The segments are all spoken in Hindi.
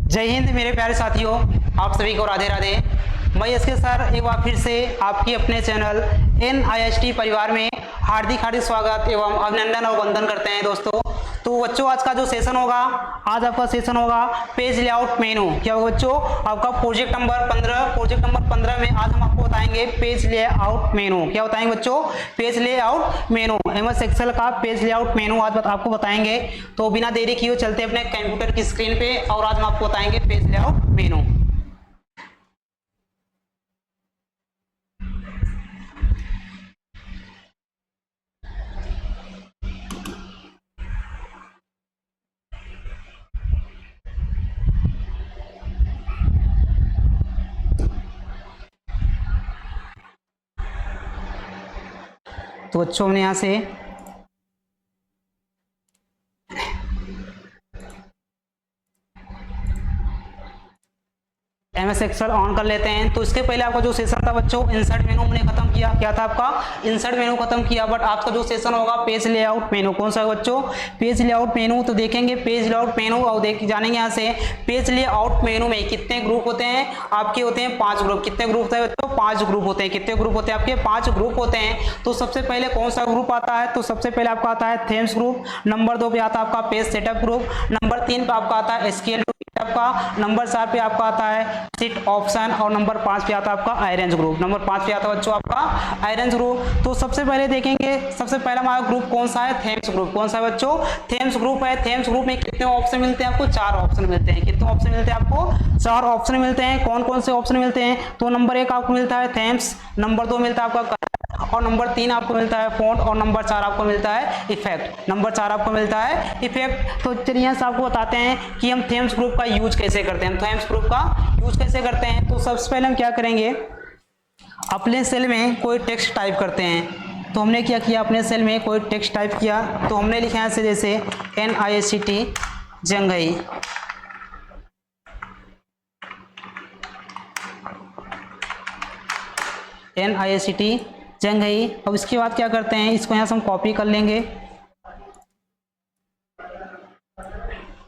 जय हिंद मेरे प्यारे साथियों, आप सभी को राधे राधे। मैं एसके सर एक बार फिर से आपकी अपने चैनल NIST परिवार में हार्दिक हार्दिक स्वागत एवं अभिनंदन और वंदन करते हैं दोस्तों। तो बच्चों आज का जो सेशन होगा, आज आपका सेशन होगा पेज लेआउट मेनू। क्या होगा बच्चों? आपका प्रोजेक्ट नंबर 15 में आज हम आपको बताएंगे पेज लेआउट मेनू। क्या बताएंगे बच्चों? Page layout menu, MS excel का पेज लेआउट मेनू आज आपको बताएंगे। तो बिना देरी किए चलते अपने कंप्यूटर की स्क्रीन पे और आज हम आपको बताएंगे पेज लेआउट मेनू। तो बच्चों हमने यहाँ से MS एक्सेल ऑन कर लेते हैं। तो इसके पहले आपका जो सेशन था बच्चों, इंसर्ट मेनू हमने खत्म किया। क्या था आपका? इंसर्ट मेनू खत्म किया। बट आज का जो सेशन होगा पेज लेआउट मेनू। कौन सा है बच्चों? पेज लेआउट मेनू। तो देखेंगे पेज लेआउट मेनू और जानेंगे यहाँ से पेज लेआउट मेनू में कितने ग्रुप होते हैं। आपके होते हैं 5 ग्रुप। कितने ग्रुप होते हैं बच्चों? 5 ग्रुप होते हैं। कितने ग्रुप होते हैं आपके? 5 ग्रुप होते हैं। तो सबसे पहले कौन सा ग्रुप आता है? तो सबसे पहले आपका आता है थीम्स ग्रुप। नंबर 2 पे आता है आपका पेज सेटअप ग्रुप। नंबर 3 पे आपका आता है SQL आपका। नंबर 4 पे आपका आता है सीट ऑप्शन और नंबर 5 पे आता है आपका अरेंज ग्रुप। नंबर 5 पे आता है बच्चों आपका अरेंज ग्रुप। तो सबसे पहले देखेंगे, सबसे पहला हमारा ग्रुप कौन सा है? Themes group. कौन सा है बच्चों? थीम्स ग्रुप है। थीम्स ग्रुप में कितने ऑप्शन मिलते हैं आपको? 4 ऑप्शन मिलते हैं। कितने ऑप्शन मिलते हैं आपको? 4 ऑप्शन मिलते हैं। कौन कौन से ऑप्शन मिलते हैं? तो नंबर 1 आपको मिलता है थीम्स, नंबर 2 मिलता है आपका और नंबर 3 आपको मिलता है फॉन्ट और नंबर 4 आपको मिलता है इफेक्ट। नंबर 4 आपको मिलता है इफेक्ट। तो चलिए यहाँ से आपको बताते हैं कि हम थीम्स ग्रुप का यूज कैसे करते हैं। थीम्स ग्रुप का यूज कैसे करते हैं? तो सबसे पहले हम क्या करेंगे, अपने सेल में कोई टेक्स्ट टाइप करते हैं। तो हमने क्या किया, अपने सेल में कोई टेक्स्ट टाइप किया। तो हमने लिखा है जैसे NIST जंघई। NIST जंघई। अब इसके बाद क्या करते हैं, इसको यहाँ से हम कॉपी कर लेंगे।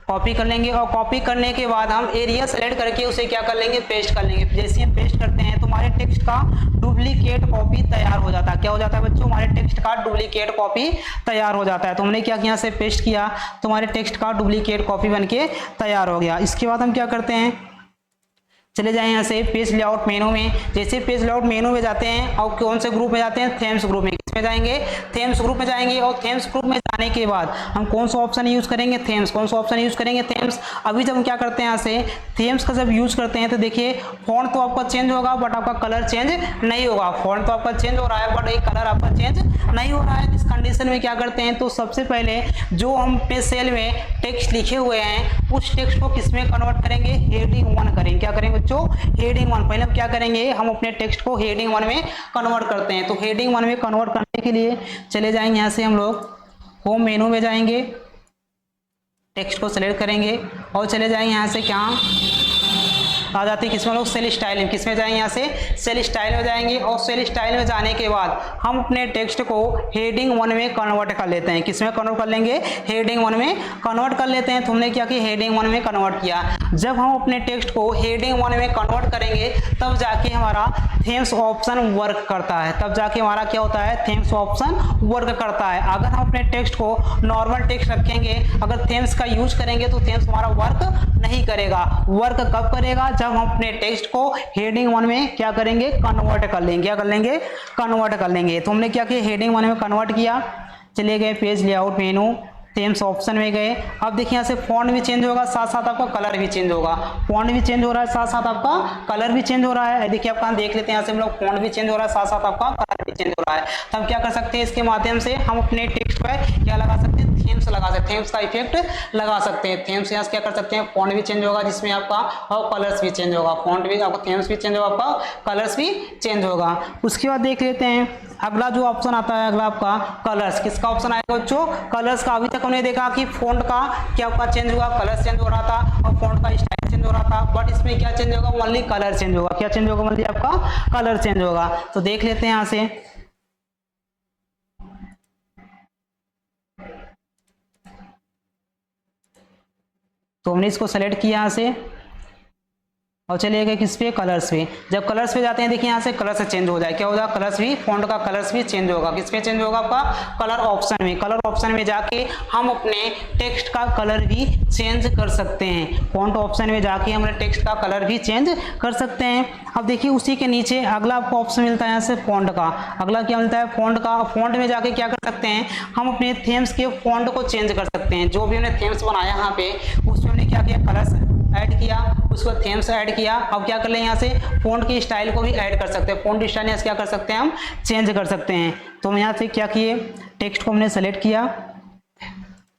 कॉपी कर लेंगे और कॉपी करने के बाद हम एरिया सेलेक्ट करके उसे क्या कर लेंगे, पेस्ट कर लेंगे। जैसे हम पेस्ट करते हैं तो हमारे टेक्स्ट का डुप्लीकेट कॉपी तैयार हो जाता है। क्या हो जाता है बच्चों? हमारे टेक्स्ट का डुप्लीकेट कॉपी तैयार हो जाता है। तो हमने क्या किया, यहाँ से पेस्ट किया तो हमारे टेक्स्ट का डुप्लीकेट कॉपी बनके तैयार हो गया। इसके बाद हम क्या करते हैं, चले जाएं यहाँ से पेज लेआउट मेनू में। जैसे पेज लेआउट मेनू में जाते हैं और कौन से ग्रुप में जाते हैं? थीम्स ग्रुप में। किसमें जाएंगे? थीम्स ग्रुप में जाएंगे। और थीम्स ग्रुप में जाने के बाद हम कौन सा ऑप्शन यूज करेंगे? थीम्स। कौन सा ऑप्शन यूज करेंगे? थीम्स। अभी जब हम क्या करते हैं, यहाँ से थीम्स का जब यूज करते हैं तो देखिए फॉन्ट तो आपका चेंज होगा बट आपका कलर चेंज नहीं होगा। फॉन्ट तो आपका चेंज हो रहा है बट एक कलर आपका चेंज नहीं हो रहा है। इस कंडीशन में क्या करते हैं, तो सबसे पहले जो हम पे सेल में टेक्स्ट लिखे हुए हैं उस टेक्स्ट को किसमें कन्वर्ट करेंगे? हेडिंग 1 करेंगे। क्या करेंगे बच्चों? हेडिंग 1। पहले हम क्या करेंगे, हम अपने टेक्स्ट को हेडिंग 1 में कन्वर्ट करते हैं। तो हेडिंग 1 में कन्वर्ट करने के लिए चले जाएंगे यहाँ से हम लोग होम मेनू में जाएंगे, टेक्स्ट को सिलेक्ट करेंगे और चले जाएंगे यहाँ से क्या आ जाती है, किसमें लोग सेल स्टाइल में। किसमें जाएंगे? यहाँ से सेल स्टाइल में जाएंगे और सेल स्टाइल में जाने के बाद हम अपने टेक्स्ट को हेडिंग 1 में कन्वर्ट कर लेते हैं। किसमें कन्वर्ट कर लेंगे? हेडिंग 1 में कन्वर्ट कर लेते हैं। तो हमने क्या किया, हेडिंग 1 में कन्वर्ट किया। जब हम अपने टेक्स्ट को हेडिंग 1 में कन्वर्ट करेंगे तब जाके हमारा थीम्स ऑप्शन वर्क करता है। तब जाके हमारा क्या होता है, थीम्स ऑप्शन वर्क करता है। अगर हम अपने टेक्स्ट को नॉर्मल टेक्स्ट रखेंगे, अगर थीम्स का यूज करेंगे तो थीम्स हमारा वर्क नहीं करेगा। वर्क कब करेगा? जब हम अपने टेक्स्ट को हेडिंग 1 में क्या करेंगे, कन्वर्ट कर लेंगे। क्या कर लेंगे? कन्वर्ट कर लेंगे। तो हमने क्या किया, हेडिंग 1 में कन्वर्ट किया। चले गए पेज लेआउट मेनू, थीम्स ऑप्शन में गए। अब देखिए यहाँ से फॉन्ट भी चेंज होगा, साथ साथ आपका कलर भी चेंज होगा। फॉन्ट भी चेंज हो रहा है, साथ साथ आपका कलर भी चेंज हो रहा है। देखिए आपका देख लेते हैं, यहाँ से हम लोग फॉन्ट भी चेंज हो रहा है, साथ साथ आपका कलर भी चेंज हो रहा है। तो हम क्या कर सकते हैं, इसके माध्यम से हम अपने टेक्स्ट पर क्या लगा सकते हैं, थीम्स लगा सकते हैं, थीम्स का इफेक्ट लगा सकते हैं। थीम्स यहाँ से क्या कर सकते हैं, फॉन्ट भी चेंज होगा जिसमें आपका और कलर्स भी चेंज होगा। फॉन्ट भी आपका, थीम्स भी चेंज होगा, आपका कलर्स भी चेंज होगा। उसके बाद देख लेते हैं अगला जो ऑप्शन आता है, अगला आपका कलर्स। किसका ऑप्शन आएगा बच्चों? कलर्स का। अभी तक हमने देखा कि फॉन्ट का क्या आपका चेंज हुआ, कलर चेंज हो रहा था और फॉन्ट का स्टाइल चेंज हो रहा था। बट इसमें क्या चेंज होगा, ओनली कलर चेंज होगा। क्या चेंज होगा? ओनली आपका कलर चेंज होगा। तो देख लेते हैं यहाँ से, तो हमने इसको सेलेक्ट किया यहाँ से और चलिए गए किस पे, कलर्स पे। जब कलर्स पे जाते हैं देखिए यहाँ से कलर से चेंज हो जाए, क्या होगा, कलर्स भी, फॉन्ट का कलर्स भी चेंज होगा। किस पे चेंज होगा आपका, कलर ऑप्शन में। कलर ऑप्शन में जाके हम अपने टेक्स्ट का कलर भी चेंज कर सकते हैं। फॉन्ट ऑप्शन में जाके हम अपने टेक्स्ट का कलर भी चेंज कर सकते हैं। अब देखिए उसी के नीचे अगला आपको ऑप्शन मिलता है यहाँ से फॉन्ट का। अगला क्या मिलता है, फॉन्ट का। फॉन्ट में जाके क्या कर सकते हैं, हम अपने थीम्स के फॉन्ट को चेंज कर सकते हैं। जो भी हमने थीम्स बनाया यहाँ पे उसमें हमने क्या किया, कलर्स ऐड किया, उसको थीम्स ऐड किया। अब क्या कर लें, यहाँ से फॉन्ट की स्टाइल को भी ऐड कर सकते हैं। फॉन्ट स्टाइल यहाँ से क्या कर सकते हैं, हम चेंज कर सकते हैं। तो हम यहाँ से क्या किए, टेक्स्ट को हमने सेलेक्ट किया,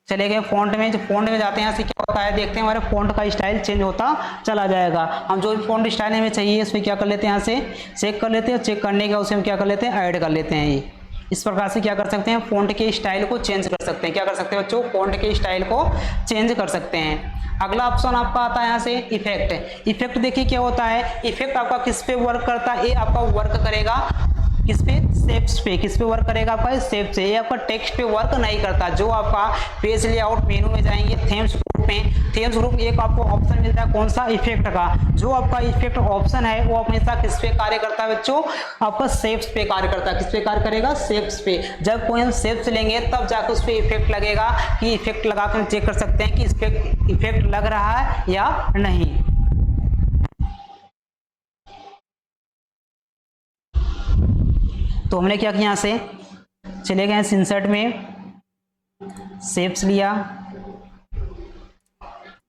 चले गए फॉन्ट में। जो फॉन्ट में जाते हैं यहाँ से क्या होता है, देखते हैं हमारे फॉन्ट का स्टाइल चेंज होता चला जाएगा। हम जो भी फॉन्ट स्टाइल हमें चाहिए उस पर क्या कर लेते हैं, यहाँ से चेक कर लेते हैं। चेक करने के बाद उसे हम क्या कर लेते हैं, ऐड कर लेते हैं। ये इस प्रकार से क्या कर सकते हैं, फॉन्ट के स्टाइल को चेंज कर सकते हैं। क्या कर सकते हैं बच्चों, फॉन्ट के स्टाइल को चेंज कर सकते हैं। अगला ऑप्शन आपका आता है यहाँ से इफेक्ट। इफेक्ट देखिए क्या होता है, इफेक्ट आपका किस पे वर्क करता है, ये आपका वर्क करेगा किस पे, शेप्स पे। किस पे वर्क करेगा आपका, शेप से। ये आपका टेक्स्ट पे वर्क नहीं करता। जो आपका पेज लेआउट मेनू में जाएंगे थीम्स ग्रुप में, थीम्स ग्रुप में एक आपको ऑप्शन मिलता है कौन सा, इफेक्ट का। जो आपका इफेक्ट ऑप्शन है वो हमेशा किस पे कार्य करता है बच्चों, आपका शेप्स पे कार्य करता है। किस पे कार्य करेगा, शेप्स पे। जब कोई हम शेप्स लेंगे तब जाकर उस पर इफेक्ट लगेगा, कि इफेक्ट लगा कर हम चेक कर सकते हैं कि इस पे इफेक्ट लग रहा है या नहीं। तो हमने क्या किया, यहाँ से चले गए इंसर्ट में, शेप्स लिया,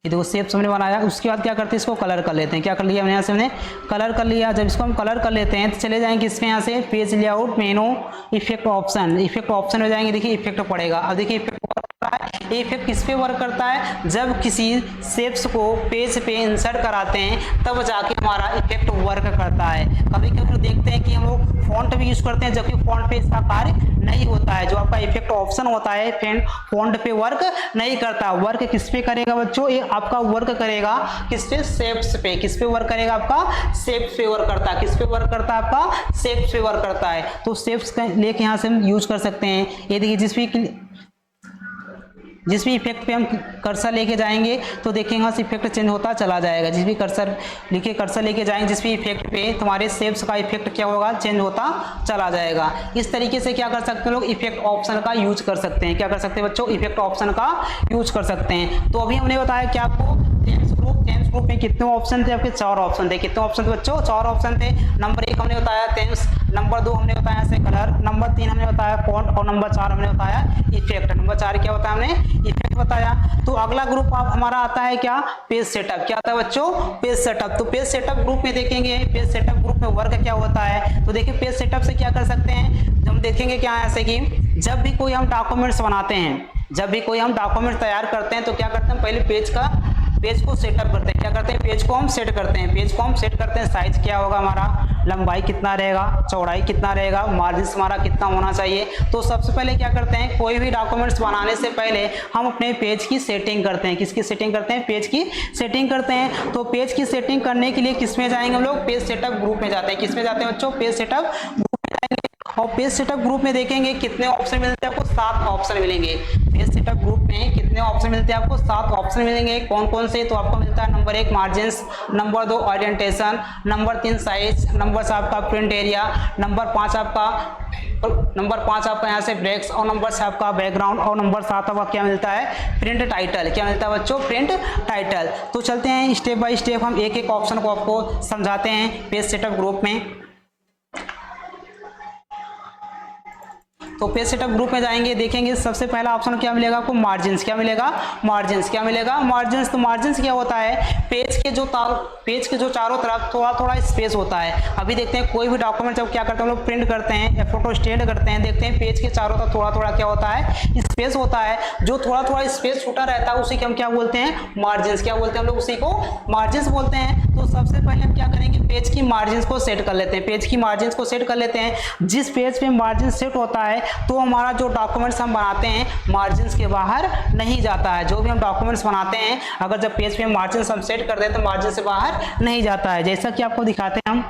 ये देखो शेप्स हमने बनाया। उसके बाद क्या करते हैं, इसको कलर कर लेते हैं। क्या कर लिया हमने, यहाँ से हमने कलर कर लिया। जब इसको हम कलर कर लेते हैं तो चले जाएंगे इसमें, यहाँ से पेज लेआउट मेनू, इफेक्ट ऑप्शन। इफेक्ट ऑप्शन में जाएंगे, देखिए इफेक्ट पड़ेगा। अब देखिए इफेक्ट ये इफेक्ट किस पे वर्क करता है, जब किसी शेप्स को पेज पे इंसर्ट कराते हैं तब जाके हमारा इफेक्ट वर्क करता है। कभी कभी देखते हैं कि हम लोग फॉन्ट भी यूज करते हैं जबकि फॉन्ट पे इसका कार्य नहीं होता है। जो आपका इफेक्ट ऑप्शन होता है फॉन्ट पे वर्क नहीं करता। वर्क किस पे करेगा बच्चों, ये आपका वर्क करेगा किस पे, शेप्स पे। किस पे वर्क करेगा आपका, शेप्स पे वर्क करता है। किस पे वर्क करता है आपका, शेप्स पे वर्क करता है। तो शेप्स लेके यहाँ से हम यूज कर सकते हैं। ये देखिए जिस भी इफेक्ट पे हम कर्सर लेके जाएंगे तो देखेंगे वहाँ से इफेक्ट चेंज होता चला जाएगा। जिस भी कर्सर लेके जाएंगे जिस भी इफेक्ट पे, तुम्हारे शेप्स का इफेक्ट क्या होगा, चेंज होता चला जाएगा। इस तरीके से क्या कर सकते हैं लोग, इफेक्ट ऑप्शन का यूज कर सकते हैं। क्या कर सकते हैं बच्चों, इफेक्ट ऑप्शन का यूज कर सकते हैं। तो अभी हमने बताया कि आपको थीम्स ग्रुप में कितने ऑप्शन थे, आपके 4 ऑप्शन थे। कितने ऑप्शन थे बच्चों, 4 ऑप्शन थे। नंबर 1 हमने बताया थीम्स, नंबर 2 हमने बताया से कलर, नंबर 3 हमने बताया फॉन्ट, और नंबर 4 हमने बताया इफेक्ट। नंबर 4 क्या होता है, हमने इफेक्ट बताया। तो अगला ग्रुप हमारा आता है क्या, पेज सेटअप। क्या आता है बच्चों, पेज सेटअप। तो पेज सेटअप ग्रुप में देखेंगे, पेज सेटअप ग्रुप में वर्क क्या होता है। तो देखिए पेज सेटअप से क्या कर सकते हैं, हम देखेंगे क्या है, ऐसे कि जब भी कोई हम डॉक्यूमेंट्स बनाते हैं, जब भी कोई हम डॉक्यूमेंट तैयार करते हैं तो क्या करते हैं, पहले पेज को सेटअप करते हैं। क्या करते हैं, पेज को हम सेट करते हैं। पेज को हम सेट करते हैं, साइज क्या होगा हमारा, लंबाई कितना रहेगा, चौड़ाई कितना रहेगा, मार्जिन हमारा कितना होना चाहिए। तो सबसे पहले क्या करते हैं, कोई भी डॉक्यूमेंट्स बनाने से पहले हम अपने पेज की सेटिंग करते हैं। किसकी सेटिंग करते हैं, पेज की सेटिंग करते हैं। तो पेज की सेटिंग करने के लिए किस में जाएंगे हम लोग, पेज सेटअप ग्रुप में जाते हैं। किस में जाते हैं बच्चों, पेज सेटअप ग्रुप में जाएंगे। और पेज सेटअप ग्रुप में देखेंगे कितने ऑप्शन मिलते हैं आपको, 7 ऑप्शन मिलेंगे। पेज सेटअप ग्रुप में कितने ऑप्शन मिलते हैं आपको, 7 ऑप्शन मिलेंगे। कौन कौन से, तो आपको मिलता है number 1 margins, number 2 orientation, number 3 size, number 4 आपका प्रिंट एरिया, नंबर 5 आपका यहाँ से ब्रेक्स, और नंबर 6 आपका बैकग्राउंड, और नंबर 7 आपका क्या मिलता है, प्रिंट टाइटल। क्या मिलता है बच्चों, प्रिंट टाइटल। तो चलते हैं स्टेप बाय स्टेप, हम एक एक ऑप्शन को आपको समझाते हैं पेज सेटअप ग्रुप में। तो पेज सेटअप ग्रुप में जाएंगे, देखेंगे सबसे पहला ऑप्शन क्या मिलेगा आपको, मार्जिन्स। क्या मिलेगा, मार्जिन्स। क्या मिलेगा, मार्जिन्स। तो मार्जिन्स क्या होता है, पेज के जो चारों तरफ थोड़ा थोड़ा स्पेस होता है। अभी देखते हैं कोई भी डॉक्यूमेंट जब क्या करते हैं हम लोग, प्रिंट करते हैं या फोटो स्टेट करते हैं, देखते हैं पेज के चारों तरफ थोड़ा थोड़ा क्या होता है, स्पेस होता है। जो थोड़ा थोड़ा स्पेस छूटा रहता है उसी को हम क्या बोलते हैं, मार्जिन्स। क्या बोलते हैं हम लोग, उसी को मार्जिन्स बोलते हैं। तो सबसे पहले हम क्या करेंगे, पेज की मार्जिन्स को सेट कर लेते हैं। पेज की मार्जिन्स को सेट कर लेते हैं। जिस पेज पे मार्जिन सेट होता है तो हमारा जो डॉक्यूमेंट्स हम बनाते हैं मार्जिन्स के बाहर नहीं जाता है। जो भी हम डॉक्यूमेंट्स बनाते हैं अगर जब पेज पे मार्जिन हम सेट कर दें तो मार्जिन से बाहर नहीं जाता है। जैसा कि आपको दिखाते हैं हम,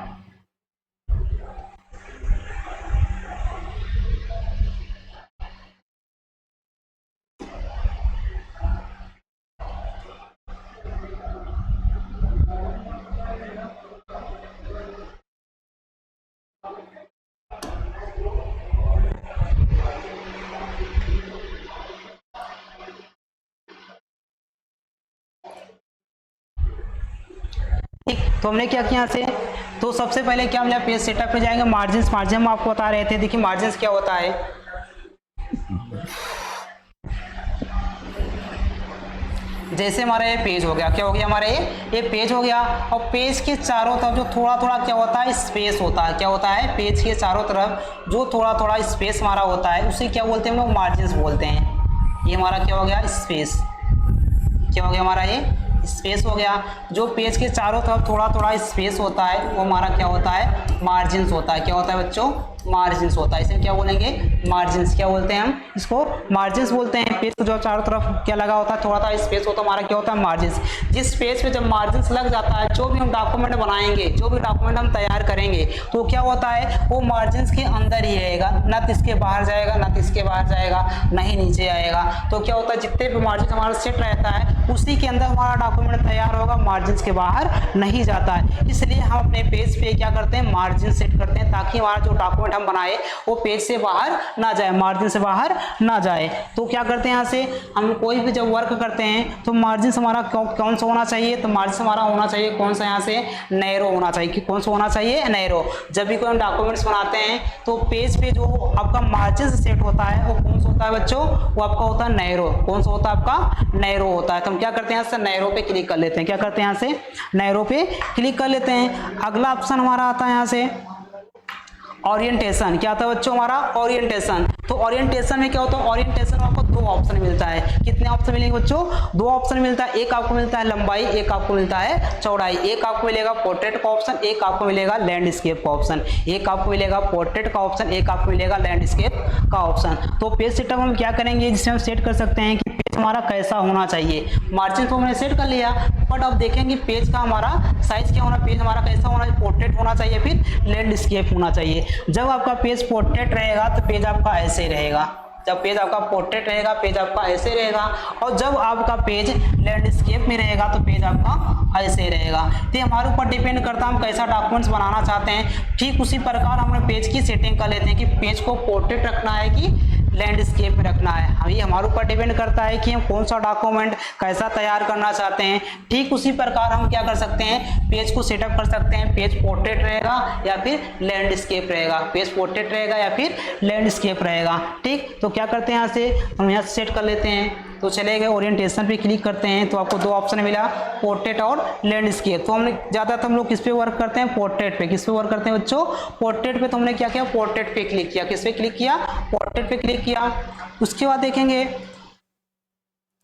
तो हमने क्या किया यहाँ से, तो सबसे पहले क्या हमने पेज सेटअप पे जाएंगे, मार्जिन हम आपको बता रहे थे। देखिए मार्जिन क्या होता है, जैसे हमारा ये पेज हो गया, क्या हो गया हमारा ये पेज हो गया, और पेज के चारों तरफ जो थोड़ा थोड़ा क्या होता है स्पेस होता है, क्या होता है पेज के चारों तरफ जो थोड़ा थोड़ा स्पेस हमारा होता है उसे क्या बोलते हैं हम लोग, मार्जिन बोलते हैं। ये हमारा क्या हो गया स्पेस, क्या हो गया हमारा ये स्पेस हो गया। जो पेज के चारों तरफ थोड़ा थोड़ा स्पेस होता है वो हमारा क्या होता है मार्जिन होता है। क्या होता है बच्चों, मार्जिन होता है। इसे क्या बोलेंगे, मार्जिन। क्या बोलते हैं हम इसको, मार्जिन बोलते हैं। पेज को जो चारों तरफ क्या लगा होता है, थोड़ा सा स्पेस होता है, हमारा क्या होता है मार्जिन। जिस पेज पे जब मार्जिन लग जाता है, जो भी हम डॉक्यूमेंट बनाएंगे, जो भी डॉक्यूमेंट हम तैयार करेंगे, तो क्या होता है वो मार्जिन के अंदर ही रहेगा, न तो इसके बाहर जाएगा, न तो इसके बाहर जाएगा, न ही नीचे आएगा। तो क्या होता है जितने भी मार्जिन हमारा सेट रहता है उसी के अंदर हमारा डॉक्यूमेंट तैयार होगा, मार्जिन के बाहर नहीं जाता है। इसलिए हम अपने पेज पे क्या करते हैं, मार्जिन सेट करते हैं, ताकि हमारा जो डॉक्यूमेंट हम बनाए वो पेज से बाहर ना जाए, मार्जिन से बाहर ना जाए। तो क्या करते हैं यहाँ से हम कोई भी जब वर्क करते हैं तो मार्जिन हमारा कौन सा होना चाहिए, तो मार्जिन हमारा होना चाहिए कौन सा, यहाँ से नैरो होना चाहिए। कि कौन सा होना चाहिए, नैरो। जब भी कोई हम डॉक्यूमेंट्स बनाते हैं तो पेज पे जो आपका मार्जिन सेट होता है वो कौन सा होता है बच्चों, वो आपका होता है नैरो। कौन सा होता है आपका, नैरो होता है। तो हम क्या करते हैं यहाँ से नैरो पे क्लिक कर लेते हैं। क्या करते हैं यहाँ से नैरो पे क्लिक कर लेते हैं। अगला ऑप्शन हमारा आता है यहाँ से ओरिएंटेशन। क्या आता है बच्चों हमारा, ओरिएंटेशन। तो ओरिएंटेशन में क्या होता है, ओरिएंटेशन में आपको दो ऑप्शन मिलता है। कितने ऑप्शन मिलेंगे बच्चों, दो ऑप्शन मिलता है। एक आपको मिलता है लंबाई, एक आपको मिलता है चौड़ाई। एक आपको मिलेगा पोर्ट्रेट का ऑप्शन, एक आपको मिलेगा लैंडस्केप का ऑप्शन। एक आपको मिलेगा पोर्ट्रेट का ऑप्शन, एक आपको मिलेगा लैंडस्केप का ऑप्शन। तो पेज सेटअप हम क्या करेंगे, जिससे हम सेट कर सकते हैं कि पेज हमारा कैसा होना चाहिए। मार्जिन तो हमने सेट कर लिया, बट अब देखेंगे पेज का हमारा साइज क्या होना, पेज हमारा कैसा होना चाहिए, पोर्ट्रेट होना चाहिए, फिर लैंडस्केप होना चाहिए। जब आपका पेज पोर्ट्रेट रहेगा तो पेज आपका ऐसे रहेगा। जब पेज आपका पोर्ट्रेट रहेगा पेज आपका ऐसे रहेगा, और जब आपका पेज लैंडस्केप में रहेगा तो पेज आपका ऐसे रहेगा। तो हमारे ऊपर डिपेंड करता है हम कैसा डॉक्यूमेंट्स बनाना चाहते हैं। ठीक उसी प्रकार हम पेज की सेटिंग कर लेते हैं कि पेज को पोर्ट्रेट रखना है कि लैंडस्केप में रखना है। ये हमारे ऊपर डिपेंड करता है कि हम कौन सा डॉक्यूमेंट कैसा तैयार करना चाहते हैं। ठीक उसी प्रकार हम क्या कर सकते हैं, पेज को सेटअप कर सकते हैं। पेज पोर्ट्रेट रहेगा या फिर लैंडस्केप रहेगा, पेज पोर्ट्रेट रहेगा या फिर लैंडस्केप रहेगा। ठीक, तो क्या करते हैं यहाँ से हम यहाँ से सेट कर लेते हैं। तो चले गए ओरिएंटेशन पे क्लिक करते हैं तो आपको दो ऑप्शन मिला, पोर्ट्रेट और लैंडस्केप। तो हमने ज़्यादातर हम लोग किस पे वर्क करते हैं, पोर्ट्रेट पे। किस पे वर्क करते हैं बच्चों, पोर्ट्रेट पे। तो हमने क्या किया, पोर्ट्रेट पे क्लिक किया। किस पे क्लिक किया, पोर्ट्रेट पे क्लिक किया। उसके बाद देखेंगे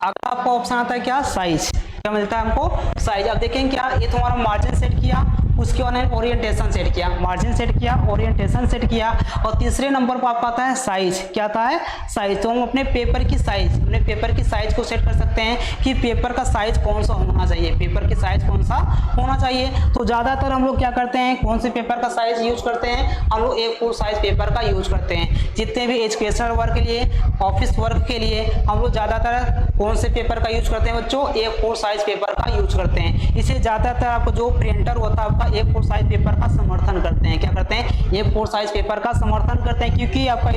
अगला आपका ऑप्शन आता है क्या, साइज। क्या मिलता है हमको, साइज। अब देखेंगे क्या, ये तो हमारा मार्जिन सेट किया, उसके बाद ओरिएंटेशन सेट किया, मार्जिन सेट किया, ओरिएंटेशन सेट किया, और तीसरे नंबर पर आपका आता है साइज। क्या आता है, साइज। तो हम अपने पेपर की साइज, अपने पेपर की साइज को सेट कर सकते हैं कि पेपर का साइज कौन सा होना चाहिए, पेपर की साइज कौन सा होना चाहिए। तो ज्यादातर हम लोग क्या करते हैं, कौन से पेपर का साइज यूज करते हैं, हम लोग A4 साइज पेपर का यूज करते हैं। जितने भी एजुकेशनल वर्क के लिए, ऑफिस वर्क के लिए हम लोग ज्यादातर कौन से पेपर का यूज करते हैं बच्चों, A4 साइज पेपर का यूज करते हैं। इसे ज्यादातर आपको जो प्रिंटर होता है आपका A4 साइज पेपर का समर्थन करते हैं। क्या करते हैं, A4 साइज पेपर का समर्थन करते हैं, क्योंकि आपका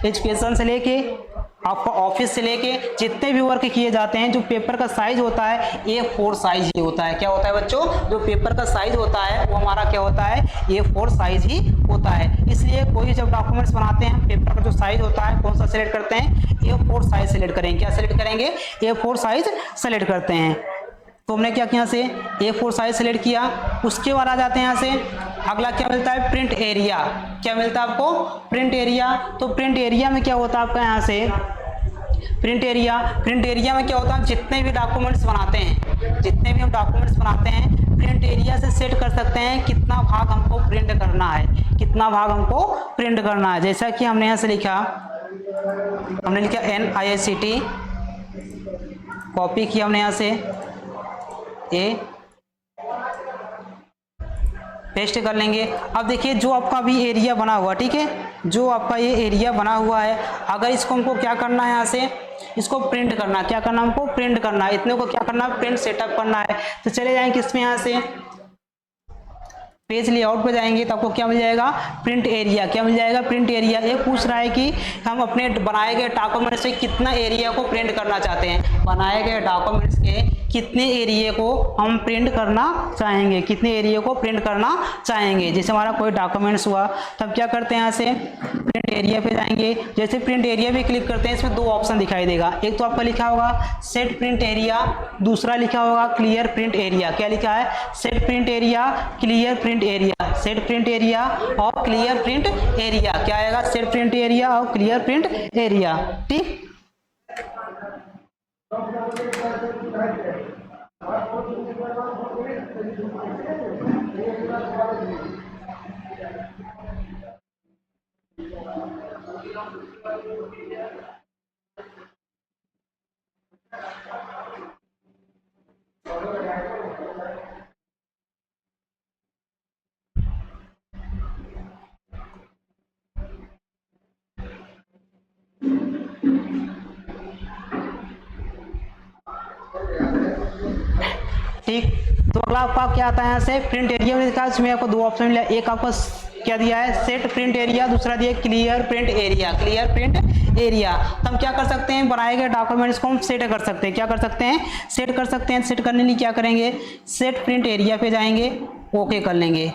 एजुकेशन से लेके आपका ऑफिस से लेके जितने भी वर्क किए जाते हैं, जो पेपर का साइज होता है A4 साइज ही होता है। क्या होता है बच्चों, जो पेपर का साइज होता है वो हमारा क्या होता है, A4 साइज ही होता है। इसलिए कोई जब डॉक्यूमेंट्स बनाते हैं, पेपर का जो साइज होता है कौन सा सिलेक्ट करते हैं, A4 साइज सिलेक्ट करेंगे। क्या सिलेक्ट करेंगे, A4 साइज सेलेक्ट करते हैं। तो हमने क्या किया, से A4 साइज सेलेक्ट किया। उसके बाद आ जाते हैं यहाँ से अगला क्या मिलता है, प्रिंट एरिया। क्या मिलता है आपको, प्रिंट एरिया। तो प्रिंट एरिया में क्या होता है आपका, यहाँ से प्रिंट एरिया में क्या होता है, जितने भी डॉक्यूमेंट्स बनाते हैं, जितने भी हम डॉक्यूमेंट्स बनाते हैं प्रिंट एरिया से सेट कर सकते हैं कितना भाग हमको प्रिंट करना है, कितना भाग हमको प्रिंट करना है। जैसा कि हमने यहाँ से लिखा, हमने लिखा NICT, कॉपी किया हमने यहाँ से, पेस्ट कर लेंगे। अब देखिए जो आपका भी एरिया बना हुआ, ठीक है, जो आपका ये एरिया बना हुआ है, अगर इसको हमको क्या करना है, यहाँ से इसको प्रिंट करना। क्या करना हमको, प्रिंट करना है। इतने को क्या करना है, प्रिंट सेटअप करना है। तो चले जाएंगे इसमें, यहाँ से पेज लेआउट पे जाएंगे तो आपको क्या मिल जाएगा, प्रिंट एरिया। क्या मिल जाएगा, प्रिंट एरिया। ये पूछ रहा है कि हम अपने बनाए गए डॉक्यूमेंट से कितना एरिया को प्रिंट करना चाहते हैं, बनाए गए डॉक्यूमेंट्स के कितने एरिया को हम प्रिंट करना चाहेंगे, कितने एरिया को प्रिंट करना चाहेंगे। जैसे हमारा कोई डॉक्यूमेंट्स हुआ, तब क्या करते हैं, यहाँ से प्रिंट एरिया पे जाएंगे। जैसे प्रिंट एरिया पे क्लिक करते हैं, इसमें दो ऑप्शन दिखाई देगा, एक तो आपका लिखा होगा सेट प्रिंट एरिया, दूसरा लिखा होगा क्लियर प्रिंट एरिया। क्या लिखा है, set print area, clear print area, set print area और क्लियर प्रिंट एरिया। क्या आएगा, सेट प्रिंट एरिया और क्लियर प्रिंट एरिया। ठीक, ठीक। तो अगला आपका क्या आता है, यहाँ से प्रिंट एरिया में लिखा है, इसमें आपको दो ऑप्शन मिला, एक आपका क्या दिया है, सेट प्रिंट एरिया, दूसरा दिया clear print area, clear print area. तो हम क्या कर सकते हैं, बनाए गए डॉक्यूमेंट्स को हम सेट कर सकते हैं। क्या कर सकते हैं, सेट कर सकते हैं। सेट करने के लिए क्या करेंगे, सेट प्रिंट एरिया पे जाएंगे, ओके कर लेंगे।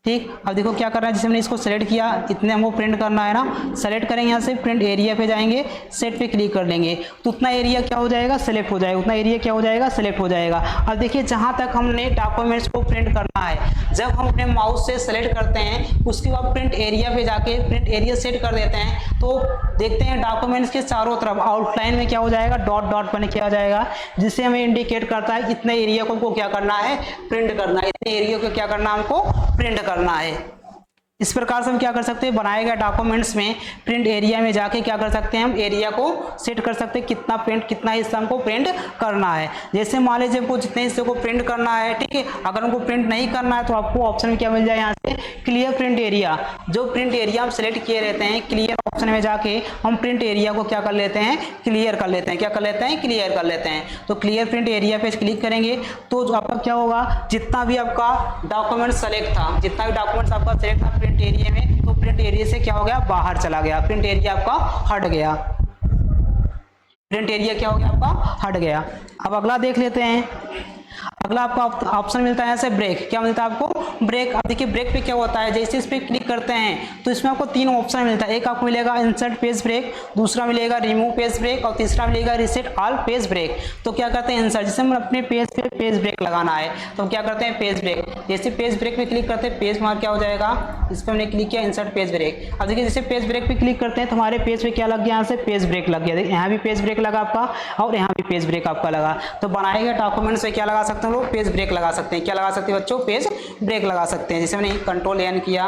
ठीक, अब देखो क्या करना है, जैसे हमने इसको सेलेक्ट किया, इतने हमको प्रिंट करना है ना, सेलेक्ट करेंगे, यहाँ से प्रिंट एरिया पे जाएंगे, सेट पे क्लिक कर लेंगे, तो उतना एरिया क्या हो जाएगा, सेलेक्ट हो जाएगा, उतना एरिया क्या हो जाएगा, सेलेक्ट हो जाएगा। अब देखिए जहां तक हमने डॉक्यूमेंट्स को प्रिंट करना है, जब हम अपने माउस से सेलेक्ट करते हैं, उसके बाद प्रिंट एरिया पे जाके प्रिंट एरिया सेट कर देते हैं, तो देखते हैं डॉक्यूमेंट्स के चारों तरफ आउटलाइन में क्या हो जाएगा, डॉट डॉट बन के आ जाएगा, जिससे हमें इंडिकेट करता है इतने एरिया को हमको क्या करना है, प्रिंट करना है, इतने एरिया को क्या करना है, हमको प्रिंट करना है। इस प्रकार से हम क्या कर सकते हैं, बनाए गए डॉक्यूमेंट्स में प्रिंट एरिया में जाके क्या कर सकते हैं, हम एरिया को सेट कर सकते हैं, कितना प्रिंट, कितना हिस्सा हमको प्रिंट करना है। जैसे मान लीजिए हमको जितने हिस्से को प्रिंट करना है, ठीक है, अगर हमको प्रिंट नहीं करना है तो आपको ऑप्शन में क्या मिल जाए, यहाँ से क्लियर प्रिंट एरिया। जो प्रिंट एरिया हम सेलेक्ट किए रहते हैं, क्लियर ऑप्शन में जाके हम प्रिंट एरिया को क्या कर लेते हैं, क्लियर कर लेते हैं। क्या कर लेते हैं, क्लियर कर लेते हैं। तो क्लियर प्रिंट एरिया पे क्लिक करेंगे तो जो आपका क्या होगा, जितना भी आपका डॉक्यूमेंट सेलेक्ट था, जितना भी डॉक्यूमेंट्स आपका सेलेक्ट था प्रिंट एरिया में, तो प्रिंट एरिया से क्या हो गया, बाहर चला गया, प्रिंट एरिया आपका हट गया, प्रिंट एरिया क्या हो गया, आपका हट गया। अब अगला देख लेते हैं। अगला आपका ऑप्शन मिलता है यहाँ से ब्रेक। क्या मिलता है आपको, ब्रेक। अब देखिए ब्रेक पे क्या होता है, जैसे इस पे क्लिक करते हैं तो इसमें आपको तीन ऑप्शन मिलता है, एक आपको मिलेगा इंसर्ट पेज ब्रेक, दूसरा मिलेगा रिमूव पेज ब्रेक और तीसरा मिलेगा रीसेट ऑल पेज ब्रेक। तो क्या करते हैं, इंसर्ट, जैसे हम अपने पेज पे पेज ब्रेक लगाना है तो क्या करते हैं, पेज ब्रेक। जैसे पेज ब्रेक पे क्लिक करते हैं, पेज मार्क क्या हो जाएगा, इस पर हमने क्लिक किया, इंसर्ट पेज ब्रेक। अब देखिए जैसे पेज ब्रेक पे क्लिक करते हैं तो हमारे पेज पे क्या लग गया, यहाँ से पेज ब्रेक लग गया। यहाँ भी पेज ब्रेक लगा आपका और यहाँ भी पेज ब्रेक आपका लगा। तो बनाए गए डॉक्यूमेंट्स पे क्या लगा सकते हैं लोग, पेज ब्रेक लगा सकते हैं। क्या लगा सकते हैं बच्चों, पेज ब्रेक लगा सकते हैं। जैसे मैंने कंट्रोल एन किया,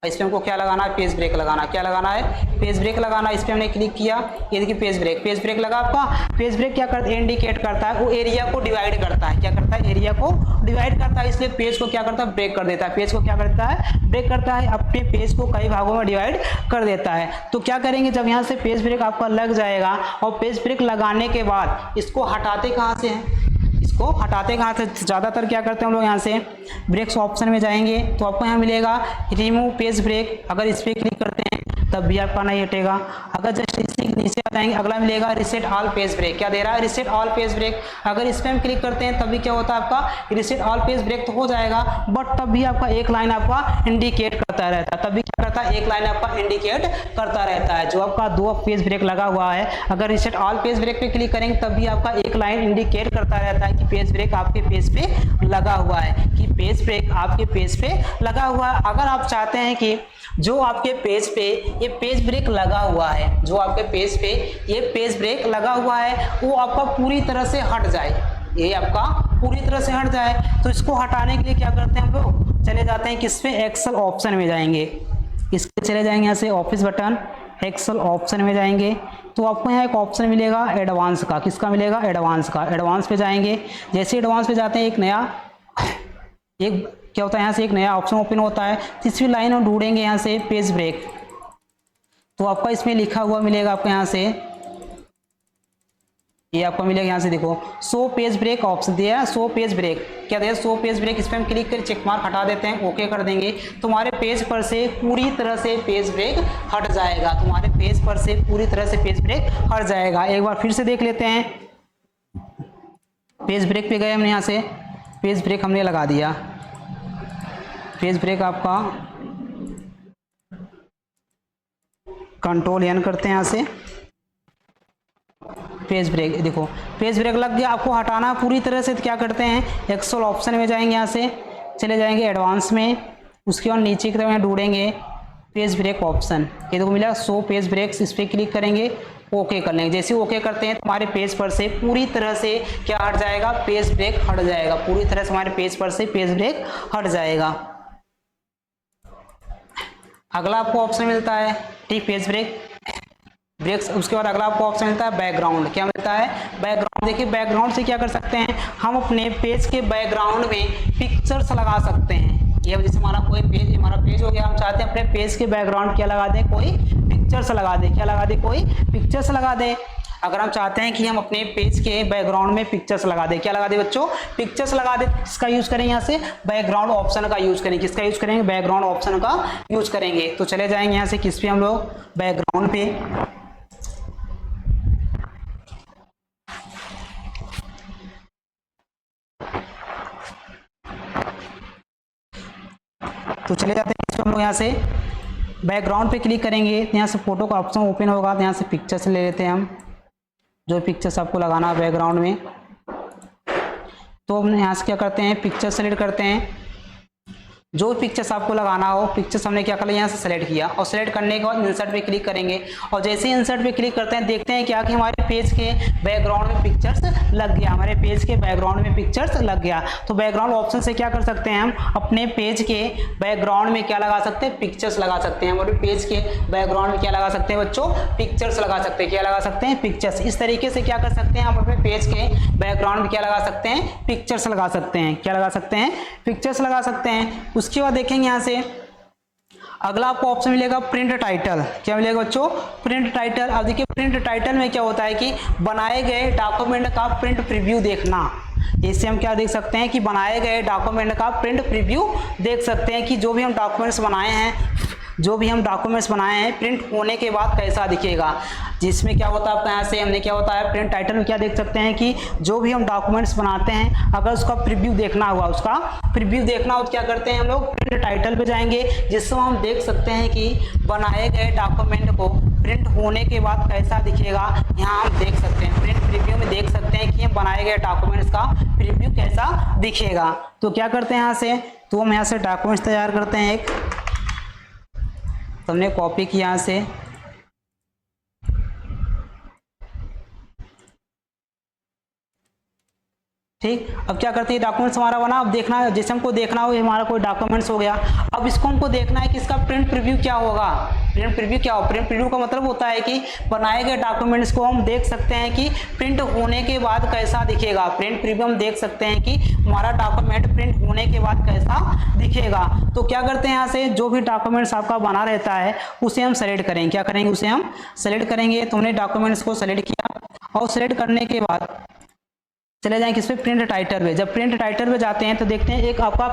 इस पे हमको क्या लगाना है, पेज ब्रेक लगाना। क्या लगाना है, पेज ब्रेक लगाना। इस पे हमने क्लिक किया, ये देखिए पेज ब्रेक लगा आपका। पेज ब्रेक क्या करता है, इंडिकेट करता है, वो एरिया को डिवाइड करता है। क्या करता है, एरिया को डिवाइड करता है, इसलिए पेज को क्या करता है, ब्रेक कर देता है। पेज को क्या करता है, ब्रेक करता है, अपने पेज को कई भागों में डिवाइड कर देता है। तो क्या करेंगे, जब यहाँ से पेज ब्रेक आपका लग जाएगा और पेज ब्रेक लगाने के बाद इसको हटाते कहाँ से हैं, इसको हटाते कहाँ से, ज़्यादातर क्या करते हैं हम लोग, यहाँ से ब्रेक्स ऑप्शन में जाएंगे तो आपको यहाँ मिलेगा रिमूव पेज ब्रेक। अगर इस पर क्लिक करते हैं तब भी आपका नहीं हटेगा। अगर जस्ट इसी नीचे आ जाएंगे, अगला मिलेगा रिसेट ऑल पेज ब्रेक। क्या दे रहा है, रिसेट ऑल पेज ब्रेक। अगर इस पर हम क्लिक करते हैं तब भी क्या होता है, आपका रिसेट ऑल पेज ब्रेक तो हो जाएगा, बट तब भी आपका एक लाइन आपका इंडिकेट करता रहता है। तब भी क्या करता है, एक लाइन आपका इंडिकेट करता रहता है। जो आपका दो पेज ब्रेक लगा हुआ है, अगर रिसेट ऑल पेज ब्रेक पे क्लिक करेंगे तब भी आपका एक लाइन इंडिकेट करता रहता है कि पेज ब्रेक आपके पेज पे लगा हुआ है, कि पेज ब्रेक आपके पेज पे लगा हुआ है। अगर आप चाहते हैं कि जो आपके पेज पे ये पेज ब्रेक लगा हुआ है, जो आपके पेज पे ये पेज ब्रेक लगा हुआ है, वो आपका पूरी तरह से हट जाए, ये आपका पूरी तरह से हट जाए, तो इसको हटाने के लिए क्या करते हैं हम लोग, चले जाते हैं किस पे, एक्सेल ऑप्शन में जाएंगे। इसके चले जाएंगे यहाँ से ऑफिस बटन, एक्सेल ऑप्शन में जाएंगे तो आपको यहाँ एक ऑप्शन मिलेगा एडवांस का। किसका मिलेगा, एडवांस का। एडवांस पे जाएंगे, जैसे एडवांस पे जाते हैं एक क्या होता है, यहाँ से एक नया ऑप्शन ओपन होता है। तीसरी लाइन हम ढूंढेंगे यहाँ से पेज ब्रेक, तो आपका इसमें लिखा हुआ मिलेगा आपको, यहाँ से ये आपको मिलेगा, यहाँ से देखो शो पेज ब्रेक ऑप्शन दिया, शो पेज ब्रेक। क्या दिया, शो पेज ब्रेक। इस पर हम क्लिक कर चेक मार्क हटा देते हैं, ओके कर देंगे, तुम्हारे पेज पर से पूरी तरह से पेज ब्रेक हट जाएगा। तुम्हारे पेज पर से पूरी तरह से पेज ब्रेक हट जाएगा। एक बार फिर से देख लेते हैं। पेज ब्रेक पे गए हमने, यहाँ से पेज ब्रेक हमने लगा दिया। पेज ब्रेक आपका कंट्रोल एन करते हैं, यहाँ से पेज ब्रेक, देखो पेज ब्रेक लग गया। आपको हटाना पूरी तरह से, तो क्या करते हैं एक्सेल ऑप्शन में जाएंगे, यहाँ से चले जाएंगे एडवांस में, उसके बाद नीचे की तरफ ढूंढेंगे पेज ब्रेक ऑप्शन, ये देखो मिला शो पेज ब्रेक्स, इस पर क्लिक करेंगे, ओके कर लेंगे। जैसे ओके करते हैं तुम्हारे पेज पर से पूरी तरह से क्या हट जाएगा, पेज ब्रेक हट जाएगा, पूरी तरह से हमारे पेज पर से पेज ब्रेक हट जाएगा। अगला आपको ऑप्शन मिलता है, ठीक, पेज ब्रेक्स। उसके बाद अगला आपको ऑप्शन मिलता है बैकग्राउंड। क्या मिलता है, बैकग्राउंड। देखिए बैकग्राउंड से क्या कर सकते हैं हम, अपने पेज के बैकग्राउंड में पिक्चर्स लगा सकते हैं। ये जैसे हमारा कोई पेज, हमारा पेज हो गया, हम चाहते हैं अपने पेज के बैकग्राउंड क्या लगा दें, कोई पिक्चर्स लगा दे। क्या लगा दे, कोई पिक्चर्स लगा दे। अगर हम चाहते हैं कि हम अपने पेज के बैकग्राउंड में पिक्चर्स लगा दें, क्या लगा दे बच्चों, पिक्चर्स लगा दे। इसका यूज करेंगे, यहाँ से बैकग्राउंड ऑप्शन का यूज करेंगे। किसका यूज करेंगे, बैकग्राउंड ऑप्शन का यूज करेंगे। तो चले जाएंगे यहाँ से किस पे, हम लोग बैकग्राउंड पे। तो चले जाते हैं हम लोग, यहाँ से बैकग्राउंड पे क्लिक करेंगे, यहाँ से फोटो का ऑप्शन ओपन होगा, यहाँ से पिक्चर्स ले लेते हैं हम, जो पिक्चर्स आपको लगाना है बैकग्राउंड में। तो हम यहाँ से क्या करते हैं, पिक्चर सेलेक्ट करते हैं, जो पिक्चर्स आपको लगाना हो पिक्चर्स हमने क्या कर लिया, यहाँ से सेलेक्ट किया, और सेलेक्ट करने के बाद इंसर्ट पे क्लिक करेंगे। और जैसे ही इंसर्ट पे क्लिक करते हैं देखते हैं क्या कि हमारे पेज के बैकग्राउंड में पिक्चर्स लग गया, हमारे पेज के बैकग्राउंड में पिक्चर्स लग गया। तो बैकग्राउंड ऑप्शन से क्या कर सकते हैं हम, अपने पेज के बैकग्राउंड में क्या लगा सकते हैं, पिक्चर्स लगा सकते हैं। हमारे पेज के बैकग्राउंड में क्या लगा सकते हैं बच्चों, पिक्चर्स लगा सकते हैं। क्या लगा सकते हैं, पिक्चर्स। इस तरीके से क्या कर सकते हैं हम अपने पेज के बैकग्राउंड में क्या लगा सकते हैं, पिक्चर्स लगा सकते हैं। क्या लगा सकते हैं, पिक्चर्स लगा सकते हैं। उसके बाद देखेंगे यहाँ से अगला आपको ऑप्शन मिलेगा प्रिंट टाइटल। क्या मिलेगा बच्चों, प्रिंट टाइटल। अब देखिए प्रिंट टाइटल में क्या होता है कि बनाए गए डॉक्यूमेंट का प्रिंट प्रीव्यू देखना। इससे हम क्या देख सकते हैं कि बनाए गए डॉक्यूमेंट का प्रिंट प्रीव्यू देख सकते हैं कि जो भी हम डॉक्यूमेंट्स बनाए हैं प्रिंट होने के बाद कैसा दिखेगा। जिसमें क्या होता है आपका, यहाँ से हमने क्या होता है प्रिंट टाइटल में क्या देख सकते हैं कि जो भी हम डॉक्यूमेंट्स बनाते हैं अगर उसका प्रीव्यू देखना हुआ, उसका प्रीव्यू देखना हो तो क्या करते हैं हम लोग प्रिंट टाइटल पे जाएंगे, जिससे हम देख सकते हैं कि बनाए गए डॉक्यूमेंट को प्रिंट होने के बाद कैसा दिखेगा। यहाँ हम देख सकते हैं प्रिंट प्रीव्यू में देख सकते हैं कि हम बनाए गए डॉक्यूमेंट्स का प्रीव्यू कैसा दिखेगा। तो क्या करते हैं यहाँ से, तो हम यहाँ से डॉक्यूमेंट्स तैयार करते हैं। एक तो हमने कॉपी किया यहाँ से, ठीक। अब क्या करते हैं डॉक्यूमेंट्स हमारा बना, अब देखना है जैसे हमको देखना हो हमारा कोई डॉक्यूमेंट्स हो गया। अब इसको हमको देखना है कि इसका प्रिंट प्रीव्यू क्या होगा। प्रिंट प्रीव्यू क्या हो, प्रिंट प्रीव्यू का मतलब होता है कि बनाए गए डॉक्यूमेंट्स को हम देख सकते हैं कि प्रिंट होने के बाद कैसा दिखेगा। प्रिंट प्रीव्यू हम देख सकते हैं कि हमारा डॉक्यूमेंट प्रिंट होने के बाद कैसा दिखेगा। तो क्या करते हैं यहाँ से जो भी डॉक्यूमेंट्स आपका बना रहता है उसे हम सेलेक्ट करेंगे। क्या करेंगे, उसे हम सेलेक्ट करेंगे। तो हमने डॉक्यूमेंट्स को सेलेक्ट किया और सेलेक्ट करने के बाद चले जाएंगे किस पे, प्रिंट टाइटल पे। जब प्रिंट टाइटल पे जाते हैं तो देखते हैं एक आपका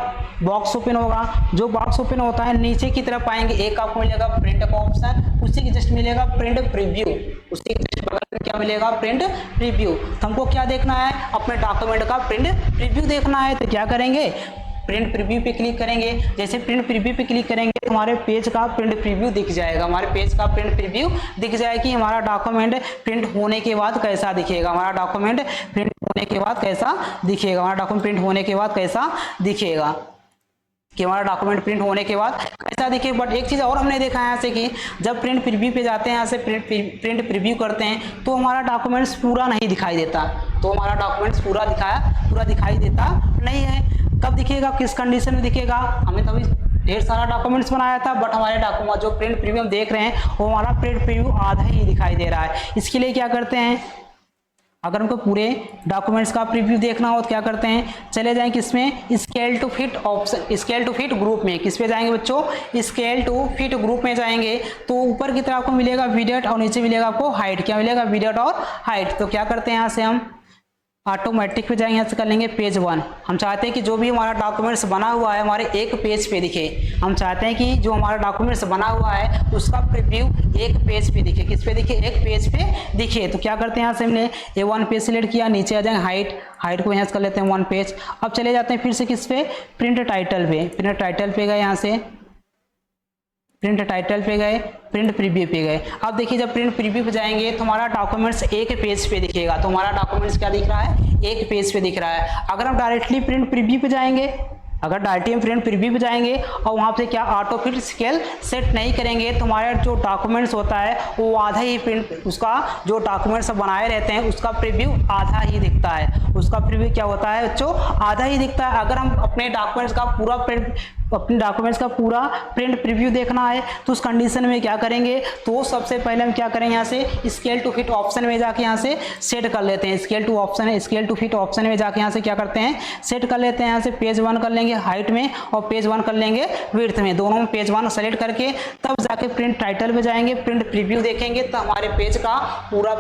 बॉक्स ओपन होगा। जो बॉक्स ओपन होता है नीचे की तरफ पाएंगे एक आपको मिलेगा प्रिंट का ऑप्शन, उसी की जस्ट मिलेगा प्रिंट प्रीव्यू, उसी के जस्ट बगल में क्या मिलेगा, प्रिंट प्रीव्यू। तो हमको क्या देखना है, अपने डॉक्यूमेंट का प्रिंट प्रीव्यू देखना है। तो क्या करेंगे, प्रिंट प्रीव्यू पे क्लिक करेंगे। जैसे प्रिंट प्रीव्यू पे क्लिक करेंगे तो हमारे पेज का प्रिंट प्रीव्यू दिख जाएगा। हमारे पेज का प्रिंट प्रीव्यू दिख जाएगा कि हमारा डॉक्यूमेंट प्रिंट होने के बाद कैसा दिखेगा। हमारा डॉक्यूमेंट प्रिंट होने के बाद कैसा दिखेगा, हमारा डॉक्यूमेंट प्रिंट होने के बाद कैसा दिखेगा, कि हमारा डॉक्यूमेंट प्रिंट होने के बाद कैसा दिखे। बट एक चीज़ और हमने देखा है यहाँ से कि जब प्रिंट प्रीव्यू पे जाते हैं, यहाँ से प्रिंट प्रीव्यू करते हैं तो हमारा डॉक्यूमेंट्स पूरा नहीं दिखाई देता। तो हमारा डॉक्यूमेंट्स पूरा दिखाई देता नहीं है। कब दिखेगा, किस कंडीशन में दिखेगा, हमें तो अभी ढेर सारा डॉक्यूमेंट्स बनाया था बट हमारे डॉक्यूमेंट जो प्रिंट प्रीव्यू हम देख रहे हैं वो हमारा प्रिंट प्रीव्यू आधा ही दिखाई दे रहा है। इसके लिए क्या करते हैं, अगर हमको पूरे डॉक्यूमेंट्स का प्रीव्यू देखना हो तो क्या करते हैं, चले जाएं किसमें, scale to fit option, scale to fit group में। किस पे जाएंगे बच्चों, स्केल टू फिट ग्रुप में जाएंगे। तो ऊपर की तरफ आपको मिलेगा विड्थ और नीचे मिलेगा आपको हाइट। क्या मिलेगा, विड्थ और हाइट। तो क्या करते हैं यहाँ से हम ऑटोमेटिक पे जाएंगे, यहाँ से कर लेंगे पेज 1। हम चाहते हैं कि जो भी हमारा डॉक्यूमेंट्स बना हुआ है हमारे एक पेज पे दिखे। हम चाहते हैं कि जो हमारा डॉक्यूमेंट्स बना हुआ है उसका प्रीव्यू एक पेज पे दिखे। किस पे दिखे? एक पेज पे दिखे। तो क्या करते हैं, यहाँ से हमने A1 पेज सिलेक्ट किया, नीचे आ जाएंगे हाइट को यहाँ से कर लेते हैं 1 पेज। अब चले जाते हैं फिर से किस पे? प्रिंट टाइटल पे। प्रिंट टाइटल पे गए, यहाँ से प्रिंट टाइटल पे गए, प्रिंट प्रीव्यू पे गए। अब देखिए जब प्रिंट प्रीव्यू पे जाएंगे तो हमारा डॉक्यूमेंट्स एक पेज पे दिखेगा। तो हमारा डॉक्यूमेंट्स क्या दिख रहा है? एक पेज पे दिख रहा है। अगर हम डायरेक्टली प्रिंट प्रीव्यू पे जाएंगे, अगर डायरेक्टली हम प्रिंट प्रीव्यू पे जाएंगे और वहाँ पे क्या ऑटो फिट स्केल सेट नहीं करेंगे तो हमारा जो डॉक्यूमेंट्स होता है वो आधा ही प्रिंट, उसका जो डॉक्यूमेंट्स बनाए रहते हैं उसका प्रीव्यू आधा ही दिखता है। उसका प्रीव्यू क्या होता है बच्चों? आधा ही दिखता है। अगर हम अपने डॉक्यूमेंट्स का पूरा प्रिंट प्रीव्यू देखना है तो उस कंडीशन में क्या करेंगे? तो सबसे पहले हम क्या करेंगे, यहाँ से स्केल टू फिट ऑप्शन में जाके यहाँ से सेट कर लेते हैं। स्केल टू फिट ऑप्शन में जाके यहाँ से क्या करते हैं? सेट कर लेते हैं। यहाँ से पेज 1 कर लेंगे हाइट में और पेज 1 कर लेंगे विड्थ में। दोनों में पेज 1 सेलेक्ट करके तब जाके प्रिंट टाइटल में जाएंगे, प्रिंट प्रीव्यू देखेंगे तो हमारे पेज का पूरा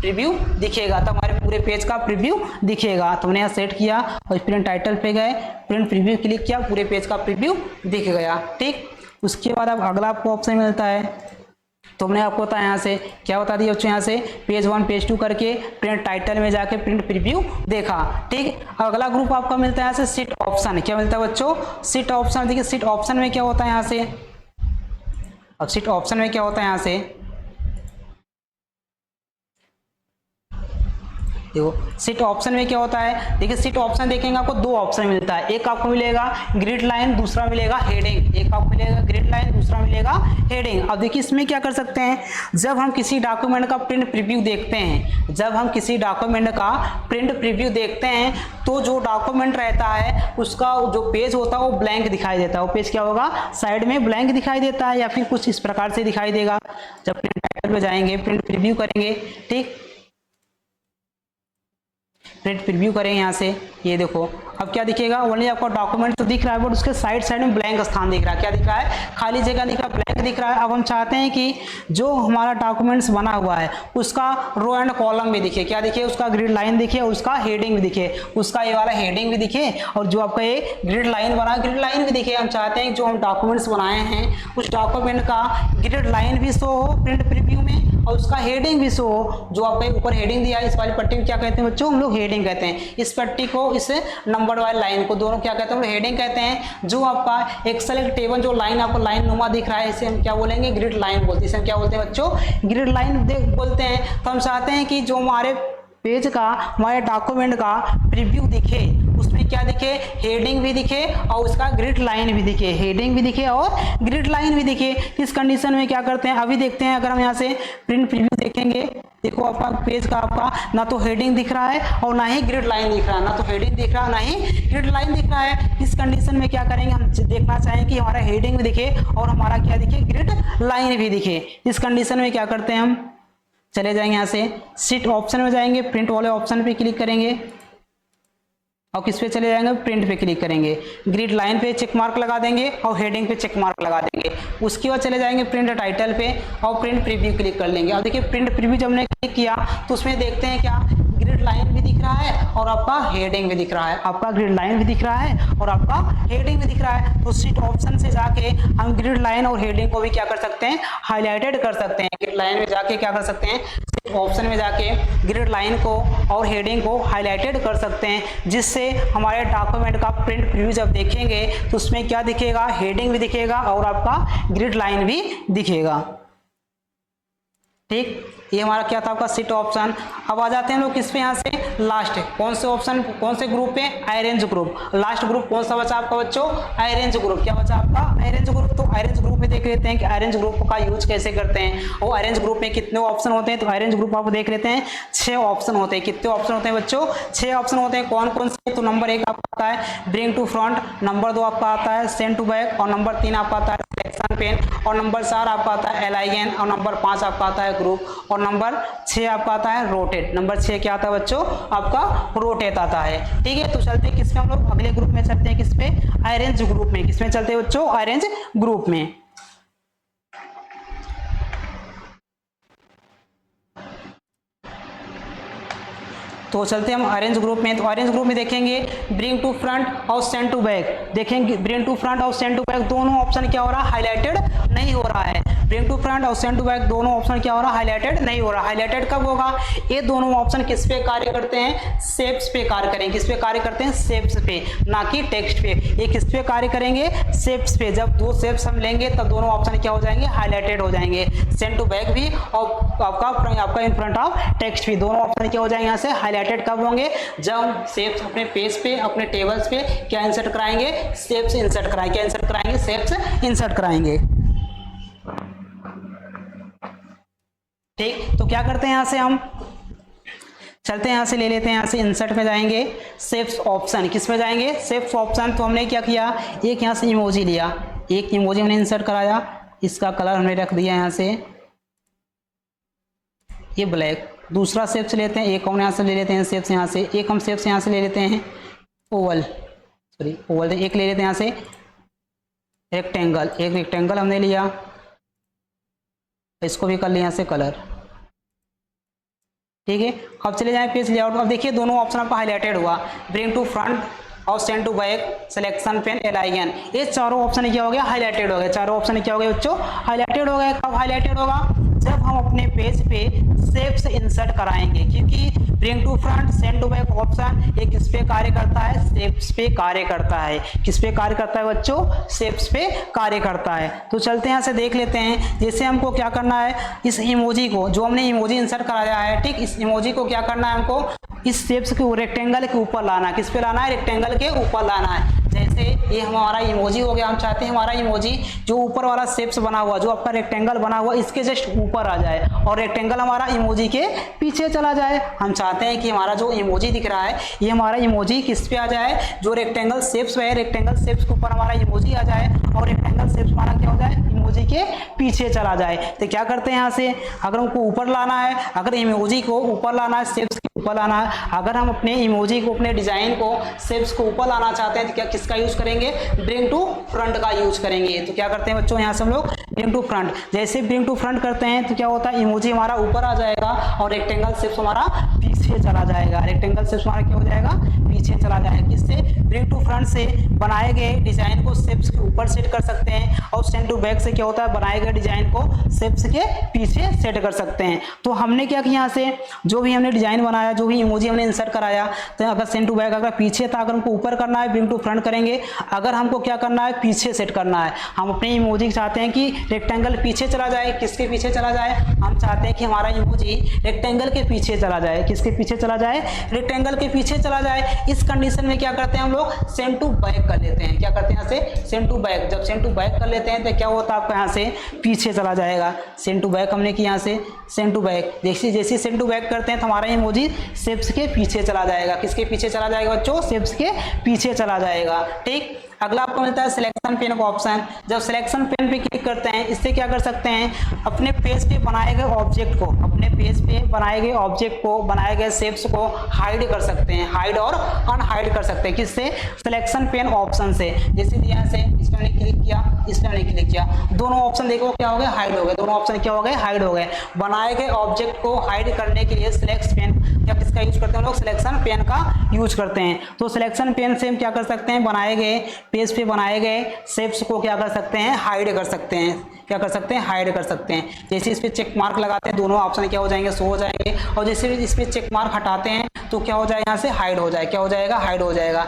प्रीव्यू दिखेगा। तो हमारे पूरे पेज का प्रीव्यू दिखेगा। तो हमने यहाँ सेट किया और प्रिंट टाइटल पे गए, प्रिंट प्रीव्यू क्लिक किया, पूरे पेज का प्रीव्यू दिख गया। ठीक, उसके बाद अब अगला आपको ऑप्शन मिलता है। तो हमने आपको बताया यहाँ से क्या बता दिया बच्चों, यहाँ से पेज 1 पेज 2 करके प्रिंट टाइटल में जाके प्रिंट प्रीव्यू देखा। ठीक, अगला ग्रुप आपका मिलता है यहाँ से सीट ऑप्शन। क्या मिलता है बच्चों? Seat option. देखिए सीट ऑप्शन में क्या होता है यहाँ से, अब सीट ऑप्शन में क्या होता है यहाँ से देखो सीट ऑप्शन में क्या होता है। देखिए सीट ऑप्शन देखेंगे आपको 2 ऑप्शन मिलता है। एक आपको मिलेगा ग्रिड लाइन, दूसरा मिलेगा हेडिंग। एक आपको मिलेगा ग्रिड लाइन, दूसरा मिलेगा हेडिंग। अब देखिए इसमें क्या कर सकते हैं, जब हम किसी डॉक्यूमेंट का प्रिंट प्रीव्यू देखते हैं, जब हम किसी डॉक्यूमेंट का प्रिंट प्रीव्यू देखते हैं तो जो डॉक्यूमेंट रहता है उसका जो पेज होता है वो ब्लैंक दिखाई देता है। वो पेज क्या होगा? साइड में ब्लैंक दिखाई देता है या फिर कुछ इस प्रकार से दिखाई देगा। जब प्रिंट टाइटल पे जाएंगे, प्रिंट प्रीव्यू करेंगे, ठीक, प्रिंट प्रीव्यू करें यहाँ से, ये देखो अब क्या दिखेगा? ओनली आपको डॉक्यूमेंट तो दिख रहा है बट उसके साइड में ब्लैंक स्थान दिख रहा है। क्या दिख रहा है? खाली जगह दिख रहा है, ब्लैंक दिख रहा है। अब हम चाहते हैं कि जो हमारा डॉक्यूमेंट्स बना हुआ है उसका रो एंड कॉलम भी दिखे। क्या दिखे? उसका ग्रिड लाइन दिखे और उसका हेडिंग भी दिखे, उसका ये वाला हेडिंग भी दिखे और जो आपका ये ग्रिड लाइन बना ग्रिड लाइन भी दिखे। हम चाहते हैं जो हम डॉक्यूमेंट्स बनाए हैं उस डॉक्यूमेंट का ग्रिड लाइन भी शो हो प्रिंट प्रीव्यू में और उसका हेडिंग भी शो हो। जो आपका ऊपर हेडिंग दिया है, इस वाली पट्टी को क्या कहते हैं बच्चों? हम लोग हेडिंग कहते हैं। इस पट्टी को, इस नंबर वाली लाइन को, दोनों क्या कहते हैं? हम लोग हेडिंग कहते हैं। जो आपका एक्सेल एक टेबल जो लाइन आपको लाइन नुमा दिख रहा है इसे हम क्या बोलेंगे? ग्रिड लाइन बोलते हैं। इसे हम क्या बोलते हैं बच्चों? ग्रिड लाइन बोलते हैं। तो हम चाहते हैं कि जो हमारे पेज का, हमारे डॉक्यूमेंट का प्रीव्यू दिखे, उसमें क्या दिखे? हेडिंग भी दिखे और उसका ग्रिड लाइन भी दिखे। हेडिंग भी दिखे और ग्रिड लाइन भी दिखे। इस कंडीशन में क्या करते हैं अभी देखते हैं। अगर हम यहाँ से प्रिंट प्रीव्यू देखेंगे, देखो आपका पेज का आपका ना तो हेडिंग दिख रहा है और ना ही ग्रिड लाइन दिख रहा है, ना तो हेडिंग दिख रहा है ना ही ग्रिड लाइन दिख रहा है। इस कंडीशन में क्या करेंगे, हम देखना चाहें कि हमारा हेडिंग भी दिखे और हमारा क्या दिखे? ग्रिड लाइन भी दिखे। इस कंडीशन में क्या करते हैं, हम चले जाएंगे यहाँ से सीट ऑप्शन में जाएंगे, प्रिंट वाले ऑप्शन पे क्लिक करेंगे और किस पे चले जाएंगे? प्रिंट पे क्लिक करेंगे, ग्रिड लाइन पे चेक मार्क लगा देंगे और हेडिंग पे चेक मार्क लगा देंगे। उसके बाद चले जाएंगे प्रिंट टाइटल पे और प्रिंट प्रीव्यू क्लिक कर लेंगे। और देखिए प्रिंट प्रीव्यू जब हमने क्लिक किया तो उसमें देखते हैं क्या? ग्रिड लाइन भी दिख रहा है और आपका हेडिंग भी दिख रहा है। आपका ग्रिड लाइन भी दिख रहा है और आपका हेडिंग भी दिख रहा है। तो सीट ऑप्शन से जाके हम ग्रिड लाइन और हेडिंग को भी क्या कर सकते हैं? हाईलाइटेड कर सकते हैं। ग्रिड लाइन में जाके क्या कर सकते हैं? सीट ऑप्शन में जाके ग्रिड लाइन को और हेडिंग को हाईलाइटेड कर सकते हैं, जिससे हमारे डॉक्यूमेंट का प्रिंट प्रीव्यू जब देखेंगे तो उसमें क्या दिखेगा? हेडिंग भी दिखेगा और आपका ग्रिड लाइन भी दिखेगा। ठीक, ये हमारा क्या था? आपका सीट ऑप्शन। अब आ जाते हैं लोग किस पे? यहाँ से लास्ट कौन से ऑप्शन, कौन से ग्रुप पे? Arrange group. लास्ट ग्रुप कौन सा बचा आपका बच्चों? Arrange group. क्या बचा आपका? Arrange group. तो अरेंज ग्रुप में देख लेते हैं कि अरेंज ग्रुप का यूज कैसे करते हैं और अरेंज ग्रुप में कितने ऑप्शन होते हैं। तो अरेंज ग्रुप आप देख लेते हैं 6 ऑप्शन होते हैं। कितने ऑप्शन होते हैं बच्चों? 6 ऑप्शन होते हैं। कौन कौन से? तो नंबर 1 आपका आता है ब्रिंग टू फ्रंट, नंबर 2 आपका आता है सेंड टू बैक और नंबर 3 आपका आता है सेक्शन पेन और नंबर 4 आपका आता है एलाइन और नंबर 5 आपका आता है ग्रुप और नंबर 6 आपका आता है रोटेट। नंबर 6 क्या आता है बच्चों? आपका रोटेट आता है। ठीक है, तो चलते हैं किस पे? हम लोग अगले ग्रुप में चलते हैं। किस पे? अरेंज ग्रुप में। किस में चलते हैं बच्चों? अरेंज ग्रुप में। तो चलते हम अरेंज ग्रुप में। तो अरेंज ग्रुप में देखेंगे ब्रिंग टू फ्रंट और सेंड टू बैक। देखेंगे ब्रिंग टू फ्रंट और सेंड टू बैक दोनों ऑप्शन क्या हो रहा है, हाईलाइटेड नहीं हो रहा है। ब्रिंग टू फ्रंट और सेंड टू बैक दोनों ऑप्शन क्या हो रहा है, हाईलाइटेड नहीं हो रहा। हाईलाइटेड कब होगा, ये दोनों ऑप्शन किस पे कार्य करते हैं, शेप्स पे कार्य करेंगे। किस पे कार्य करते हैं, शेप्स पे, ना कि टेक्स्ट पे। ये किस पे कार्य करेंगे, शेप्स पे। जब दो शेप्स हम लेंगे तब दोनों ऑप्शन क्या हो जाएंगे, हाईलाइटेड हो जाएंगे। सेंड टू बैक भी और आपका इन फ्रंट ऑफ टेक्स्ट भी, दोनों ऑप्शन क्या हो जाएंगे यहाँ से हाईलाइटेड। कब होंगे, जब हम शेप्स अपने पेज पे, अपने टेबल्स पे क्या इंसर्ट कराएंगे, शेप्स इंसर्ट कराएंगे। क्या इंसर्ट कराएंगे, शेप्स इंसर्ट कराएंगे। ठीक, तो क्या करते हैं यहाँ से हम चलते हैं, यहाँ से ले लेते हैं, यहाँ से इंसर्ट में जाएंगे, शेप्स ऑप्शन। किस में जाएंगे, शेप्स ऑप्शन। तो हमने क्या किया, एक यहाँ से इमोजी लिया, एक इमोजी हमने इंसर्ट कराया, इसका कलर हमने रख दिया यहाँ से ये ब्लैक। दूसरा शेप्स लेते हैं, एक हम यहाँ से ले लेते हैं शेप्स यहाँ से, एक हम शेप्स यहाँ से ले लेते हैं ओवल, सॉरी ओवल, एक ले लेते हैं यहाँ से रेक्टेंगल। एक रेक्टेंगल हमने लिया, इसको भी कर लिया यहाँ से कलर। ठीक है, अब चले जाएं पेज लेआउट। अब देखिए दोनों ऑप्शन आपका हाईलाइटेड हुआ, ब्रिंग टू फ्रंट और send to back, selection pane, align. ये चारों ऑप्शन क्या हो गया, हाईलाइटेड हो गया। चारों ऑप्शन क्या हो गए बच्चों, हाईलाइटेड हो गए। कब हाईलाइटेड होगा, जब हम अपने पेज पे शेप्स इंसर्ट कराएंगे, क्योंकि bring to front, send to back option ये किस पे कार्य करता है, शेप्स पे कार्य करता है। किस पे कार्य करता है बच्चों, शेप्स पे कार्य करता है। तो चलते हैं यहाँ से देख लेते हैं। जैसे हमको क्या करना है, इस इमोजी को, जो हमने इमोजी इंसर्ट कराया है, ठीक, इस इमोजी को क्या करना है हमको, इस शेप्स के रेक्टेंगल के ऊपर लाना है। किस पे लाना है, रेक्टेंगल के ऊपर लाना है। जैसे ये हमारा इमोजी हो गया, हम चाहते हैं हमारा इमोजी जो ऊपर वाला शेप्स बना हुआ, जो आपका रेक्टेंगल बना हुआ, इसके जस्ट ऊपर आ जाए और रेक्टेंगल हमारा इमोजी के पीछे चला जाए। हम चाहते हैं कि हमारा जो इमोजी दिख रहा है, ये हमारा इमोजी किस पे आ जाए, जो रेक्टेंगल शेप्स है, रेक्टेंगल शेप्स के ऊपर हमारा इमोजी आ जाए और रेक्टेंगल शेप्स हमारा क्या हो जाए, इमोजी के पीछे चला जाए। तो क्या करते हैं यहाँ से, अगर हमको ऊपर लाना है, अगर इमोजी को ऊपर लाना है, शेप्स के ऊपर लाना है, अगर हम अपने इमोजी को, अपने डिजाइन को, शेप्स को ऊपर लाना चाहते हैं, तो क्या किसका यूज करेंगे, ब्रिंग टू फ्रंट का यूज करेंगे। तो क्या करते हैं बच्चों, यहाँ से हम लोग ब्रिंग टू फ्रंट, जैसे ब्रिंग टू फ्रंट करते हैं तो क्या होता है, इमोजी हमारा ऊपर आ जाएगा और रेक्टेंगल शेप्स हमारा पीछे चला जाएगा। रेक्टेंगल शेप्स हमारा क्या हो जाएगा, पीछे चला जाएगा। किससे, ब्रिंग टू फ्रंट से बनाए गए डिजाइन को शेप्स के ऊपर सेट कर सकते हैं, और सेंड टू बैक से क्या होता है, बनाए गए डिजाइन को शेप्स के पीछे सेट कर सकते हैं। तो हमने क्या किया, यहाँ से जो भी हमने डिजाइन बनाया, जो भी इमोजी हमने इंसर्ट कराया, तो अगर सेंड टू बैक अगर पीछे था, अगर हमको ऊपर करना है ब्रिंग टू फ्रंट करेंगे, अगर हमको क्या करना है, पीछे सेट करना है। हम अपने इमोजी चाहते हैं कि रेक्टेंगल पीछे चला जाए। किसके पीछे चला जाए, हम चाहते हैं कि हमारा इमोजी रेक्टेंगल के पीछे चला जाए। किसके पीछे चला जाए, रेक्टेंगल के पीछे चला जाए। इस कंडीशन में क्या करते हैं हम लोग, सेंड टू बैक कर लेते हैं। क्या करते हैं, यहाँ से सेंड टू बैक। जब सेंड टू बैक कर लेते हैं तो क्या होता है, आपका यहाँ से पीछे चला जाएगा। सेंड टू बैक हमने किया, यहाँ से सेंड टू बैक, जैसे सेंड टू बैक करते हैं तो हमारा इमोजी शेप्स के पीछे चला जाएगा। किसके पीछे चला जाएगा बच्चों, शेप्स के पीछे चला जाएगा। ठीक, अगला आपको मिलता है सिलेक्शन पेन का ऑप्शन। जब सिलेक्शन पेन पे क्लिक करते हैं, इससे क्या कर सकते हैं, अपने पेज पे बनाए गए ऑब्जेक्ट को, अपने पेज पे बनाए गए ऑब्जेक्ट को, बनाए गए शेप्स को हाइड कर सकते हैं, हाइड और अनहाइड कर सकते हैं। किससे, सिलेक्शन पेन ऑप्शन से। जैसे दिया से इस पे हमने क्लिक किया, इस पे हमने क्लिक किया, दोनों ऑप्शन देखो क्या हो गए, हाइड हो गए। दोनों ऑप्शन क्या हो गए, हाइड हो गए। बनाए गए ऑब्जेक्ट को हाइड करने के लिए सिलेक्ट पेन, क्या किसका यूज करते हैं हम लोग, सिलेक्शन पेन का यूज करते हैं। तो सिलेक्शन पेन से हम क्या कर सकते हैं, बनाए गए पेज पे बनाए गए शेप्स को क्या कर सकते हैं, हाइड कर सकते हैं। क्या कर सकते हैं, हाइड कर सकते हैं। जैसे इस पे चेक मार्क लगाते हैं, दोनों ऑप्शन क्या हो जाएंगे, शो हो जाएंगे। और जैसे भी इस पे चेक मार्क हटाते हैं तो क्या हो जाएगा, यहाँ से हाइड हो जाए। क्या हो जाएगा, हाइड हो जाएगा।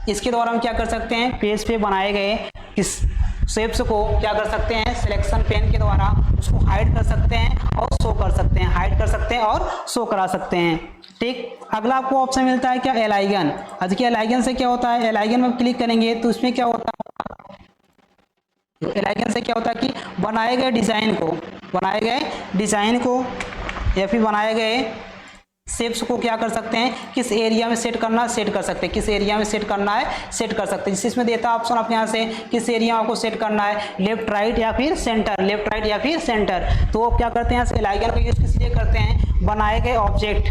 इसके द्वारा हम क्या कर सकते हैं, पेज पे बनाए गए इस शेप्स को क्या कर सकते हैं, सिलेक्शन पेन के द्वारा उसको हाइड कर सकते हैं और शो कर सकते हैं, हाइड कर सकते हैं और शो करा सकते हैं। ठीक, अगला आपको ऑप्शन मिलता है क्या, एलाइगन। आज के एलाइगन से क्या होता है, एलाइगन में क्लिक करेंगे तो इसमें क्या होता है, एलाइगन से क्या होता है कि बनाए गए डिजाइन को या फिर बनाए गए शेप्स को क्या कर सकते हैं, किस एरिया में सेट करना है, सेट कर सकते हैं। किस एरिया में सेट करना है, सेट कर सकते हैं। जिस इसमें देता है ऑप्शन, आप यहाँ से किस एरिया में आपको सेट करना है, लेफ्ट राइट या फिर सेंटर, लेफ्ट राइट या फिर सेंटर। तो आप क्या करते हैं, यहाँ से एलाइगन का यूज किस लिए करते हैं, बनाए गए ऑब्जेक्ट,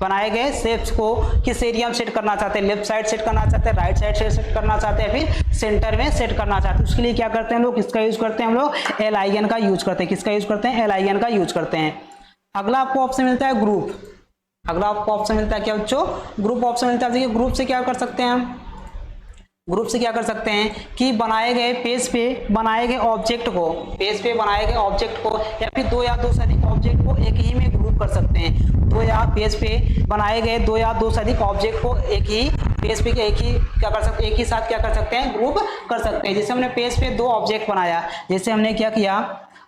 बनाए गए शेप्स को किस एरिया में सेट करना चाहते हैं, लेफ्ट साइड सेट करना चाहते हैं, राइट साइड सेट करना चाहते हैं, फिर सेंटर में सेट करना चाहते हैं। उसके लिए क्या करते हैं हम लोग, किसका यूज करते हैं हम लोग, एलाइगन का यूज करते हैं। किसका यूज करते हैं, एलाइगन का यूज करते हैं। अगला आपको ऑप्शन मिलता है ग्रुप। अगला आपको ऑप्शन मिलता है क्या बच्चों, ग्रुप ऑप्शन मिलता है। देखिए ग्रुप से क्या कर सकते हैं हम, ग्रुप से क्या कर सकते हैं कि बनाए गए पेज पे बनाए गए ऑब्जेक्ट को, पेज पे बनाए गए ऑब्जेक्ट को या फिर दो या दो से अधिक ऑब्जेक्ट को एक ही में ग्रुप कर सकते हैं। दो या पेज पे बनाए गए दो या दो से अधिक ऑब्जेक्ट को एक ही पेज पे एक ही क्या कर सकते हैं, एक ही साथ क्या कर सकते हैं, ग्रुप कर सकते हैं। जैसे हमने पेज पे दो ऑब्जेक्ट बनाया, जैसे हमने क्या किया,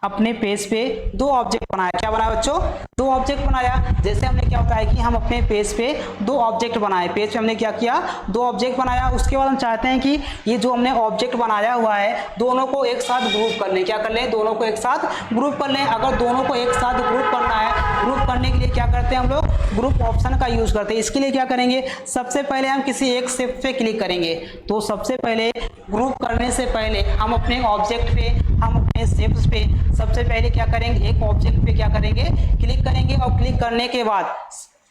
अपने पेज पे दो ऑब्जेक्ट बनाया, क्या बनाया बच्चों, दो ऑब्जेक्ट बनाया। जैसे हमने क्या होता है कि हम अपने पेज पे दो ऑब्जेक्ट बनाए, पेज पे हमने क्या किया, दो ऑब्जेक्ट बनाया। उसके बाद हम चाहते हैं कि ये जो हमने ऑब्जेक्ट बनाया हुआ है दोनों को एक साथ ग्रुप कर लें, क्या कर लें, दोनों को एक साथ ग्रुप कर लें। अगर दोनों को एक साथ ग्रुप करना है, ग्रुप करने के लिए क्या करते हैं हम लोग, ग्रुप ऑप्शन का यूज करते हैं। इसके लिए क्या करेंगे, सबसे पहले हम किसी एक शेप पे क्लिक करेंगे। तो सबसे पहले ग्रुप करने से पहले हम अपने ऑब्जेक्ट पे, हम अपने शेप्स पे सबसे पहले क्या करेंगे, एक ऑब्जेक्ट पे क्या करेंगे, क्लिक करेंगे। और क्लिक करने के बाद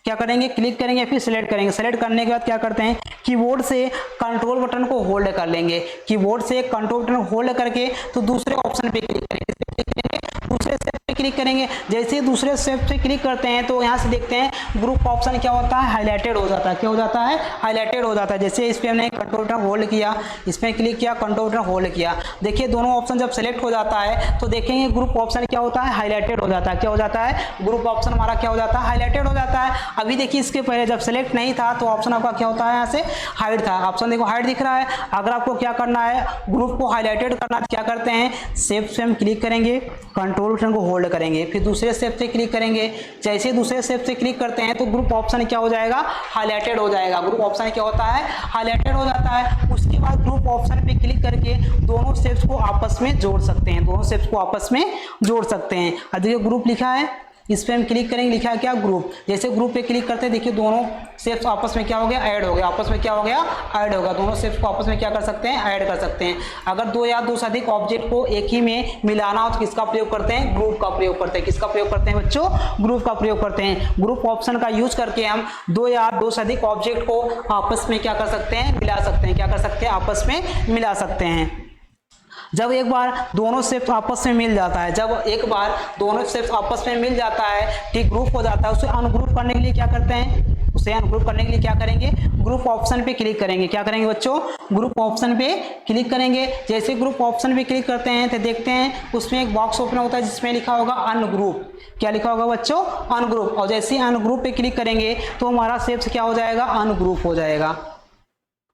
क्या करेंगे, क्लिक करेंगे फिर सिलेक्ट करेंगे। सिलेक्ट करने के बाद क्या करते हैं, कीबोर्ड से कंट्रोल बटन को होल्ड कर लेंगे। कीबोर्ड से कंट्रोल बटन होल्ड करके तो दूसरे ऑप्शन पे क्लिक करेंगे, दूसरे स्टेप पे क्लिक करेंगे। जैसे ही दूसरे स्टेप पे क्लिक करते हैं तो यहाँ से देखते हैं ग्रुप ऑप्शन क्या होता है, हाईलाइटेड हो जाता है। क्या हो जाता है, हाईलाइटेड हो जाता है। जैसे इस पे हमने कंट्रोल बटन होल्ड किया, इसमें क्लिक किया, कंट्रोल बटन होल्ड किया, देखिए दोनों ऑप्शन जब सेलेक्ट हो जाता है तो देखेंगे ग्रुप ऑप्शन क्या होता है, हाईलाइटेड हो जाता है। क्या हो जाता है, ग्रुप ऑप्शन हमारा क्या हो जाता है, हाईलाइटेड हो जाता है। अभी देखिए इसके पहले जब सेलेक्ट नहीं था तो ऑप्शन आपका क्या होता है, यहाँ से हाइड था। ऑप्शन देखो हाइड दिख रहा है। अगर आपको क्या करना है, ग्रुप को हाईलाइटेड करना, क्या करते हैं, शेप पे हम क्लिक करेंगे, कंट्रोल बटन को होल्ड करेंगे, फिर दूसरे स्टेप से क्लिक करेंगे। जैसे दूसरे स्टेप से क्लिक करते हैं तो ग्रुप ऑप्शन क्या हो जाएगा, हाईलाइटेड हो जाएगा। ग्रुप ऑप्शन क्या होता है, हाईलाइटेड हो जाता है। उसके बाद ग्रुप ऑप्शन पे क्लिक करके दोनों स्टेप्स को आपस में जोड़ सकते हैं, दोनों स्टेप्स को आपस में जोड़ सकते हैं। अब देखिए ग्रुप लिखा है, इस पे हम क्लिक करेंगे, लिखा है क्या, ग्रुप। जैसे ग्रुप पे क्लिक करते हैं देखिए दोनों शेप्स आपस में क्या हो गया, ऐड हो गया, आपस में क्या हो गया, ऐड होगा। दोनों शेप्स को आपस में क्या कर सकते हैं, ऐड कर सकते हैं। अगर दो या दो से अधिक ऑब्जेक्ट को एक ही में मिलाना हो तो किसका प्रयोग करते हैं, ग्रुप का प्रयोग करते हैं। किसका प्रयोग करते हैं बच्चों, ग्रुप का प्रयोग करते हैं। ग्रुप ऑप्शन का यूज करके हम दो या दो से अधिक ऑब्जेक्ट को आपस में क्या कर सकते हैं, मिला सकते हैं। क्या कर सकते हैं, आपस में मिला सकते हैं। जब एक बार दोनों शेप्स आपस में मिल जाता है, जब एक बार दोनों शेप्स आपस में मिल जाता है, ठीक ग्रुप हो जाता है, उसे अनग्रुप करने के लिए क्या करते हैं, उसे अनग्रुप करने के लिए क्या करेंगे, ग्रुप ऑप्शन पे क्लिक करेंगे। क्या करेंगे बच्चों, ग्रुप ऑप्शन पे क्लिक करेंगे। जैसे ग्रुप ऑप्शन पे क्लिक करते हैं तो देखते हैं उसमें एक बॉक्स ओपन होता है जिसमें लिखा होगा अनग्रुप। क्या लिखा होगा बच्चों, अनग्रुप। और जैसे ही अनग्रुप पे क्लिक करेंगे तो हमारा शेप्स क्या हो जाएगा, अनग्रुप हो जाएगा।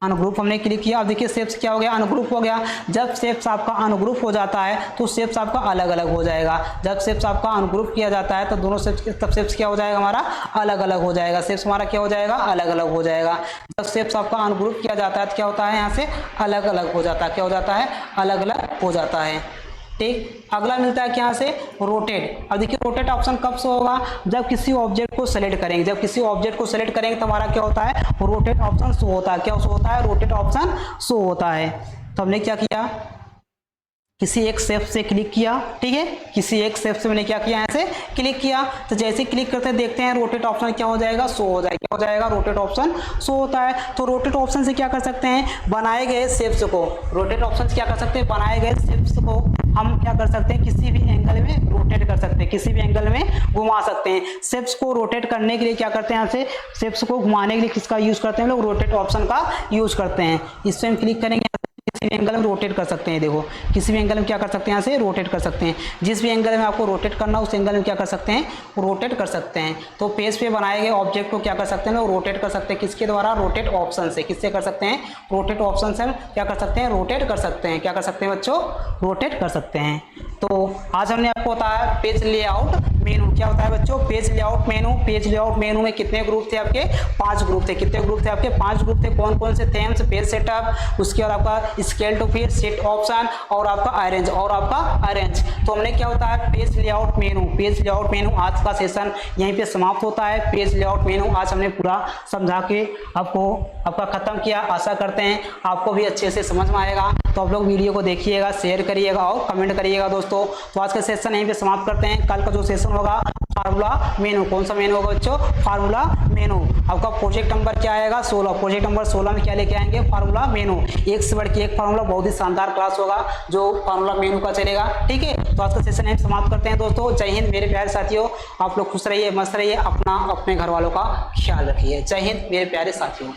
अनग्रुप हमने क्लिक किया, अब देखिए शेप्स क्या हो गया, अनग्रुप हो गया। जब शेप्स आपका अनग्रुप हो जाता है तो शेप्स आपका अलग अलग हो जाएगा। जब शेप्स आपका अनग्रुप किया जाता है तो दोनों शेप्स, तब शेप्स क्या हो जाएगा, हमारा अलग अलग हो जाएगा। शेप्स हमारा क्या हो जाएगा, अलग अलग हो जाएगा। जब शेप्स आपका अनग्रुप किया जाता है तो क्या होता है, यहाँ से अलग अलग हो जाता है। क्या हो जाता है, अलग अलग हो जाता है। ठीक, अगला मिलता है यहाँ से रोटेट। अब देखिए रोटेट ऑप्शन कब शो होगा, जब किसी ऑब्जेक्ट को सेलेक्ट करेंगे। जब किसी ऑब्जेक्ट को सेलेक्ट करेंगे तो हमारा क्या होता है, रोटेट ऑप्शन शो होता है। क्या शो होता है, रोटेट ऑप्शन शो होता है। तो हमने क्या किया, किसी एक शेप से क्लिक किया, ठीक है, किसी एक शेप से मैंने क्या किया, यहाँ से क्लिक किया। तो जैसे क्लिक करते हैं देखते हैं रोटेट ऑप्शन क्या हो जाएगा, शो हो जाएगा। क्या हो जाएगा, रोटेट ऑप्शन शो होता है। तो रोटेट ऑप्शन से क्या कर सकते हैं, बनाए गए शेप्स को, रोटेट ऑप्शन से क्या कर सकते हैं, बनाए गए शेप्स को हम क्या कर सकते हैं, किसी भी एंगल में रोटेट कर सकते हैं, किसी भी एंगल में घुमा सकते हैं। शेप्स को रोटेट करने के लिए क्या करते हैं, यहाँ से शेप्स को घुमाने के लिए किसका यूज करते हैं, लोग रोटेट ऑप्शन का यूज करते हैं। इस पर हम क्लिक करेंगे, किसी भी एंगल में रोटेट कर सकते हैं। देखो किसी भी एंगल में क्या कर सकते हैं, यहाँ से रोटेट कर सकते हैं। जिस भी एंगल में आपको रोटेट करना उस एंगल में क्या कर सकते हैं, रोटेट कर सकते हैं। तो पेज पे बनाए गए ऑब्जेक्ट को क्या कर सकते हैं, लोग रोटेट कर सकते हैं। किसके द्वारा, रोटेट ऑप्शन से। किससे कर सकते हैं, रोटेट ऑप्शन से क्या कर सकते हैं, रोटेट कर सकते हैं। क्या कर सकते हैं बच्चों, रोटेट कर सकते हैं। तो आज हमने आपको बताया पेज लेआउट मेनू क्या होता है बच्चों, पेज लेआउट मेनू। पेज लेआउट मेनू में कितने ग्रुप थे आपके, 5 ग्रुप थे। कितने ग्रुप थे आपके, 5 ग्रुप थे। कौन कौन से थेम्स, पेज सेटअप, उसके बाद आपका scale to fit, set option और आपका अरेंज और आपका अरेंज। तो हमने क्या होता है, पेज लेआउट मेनू। पेज लेआउट मेनू आज का सेशन यहीं पे समाप्त होता है। पेज लेआउट मेनू आज हमने पूरा समझा के आपको आपका खत्म किया। आशा करते हैं आपको भी अच्छे से समझ में आएगा। तो आप लोग वीडियो को देखिएगा, शेयर करिएगा और कमेंट करिएगा दोस्तों। तो आज का सेशन यहीं पे समाप्त करते हैं। कल का जो सेशन होगा फार्मूला मेनू। कौन सा मेनू होगा बच्चों? फार्मूला मेनू। आपका प्रोजेक्ट नंबर क्या आएगा? 16। प्रोजेक्ट नंबर 16 में क्या लेके आएंगे? फार्मूला मेनू। एक से बढ़ के एक फार्मूला, बहुत ही शानदार क्लास होगा जो फार्मूला मेनू का चलेगा। ठीक है, तो आज का सेशन हम समाप्त करते हैं दोस्तों। जय हिंद मेरे प्यारे साथियों, आप लोग खुश रहिए, मस्त रहिए, अपना अपने घर वालों का ख्याल रखिए। जय हिंद मेरे प्यारे साथियों।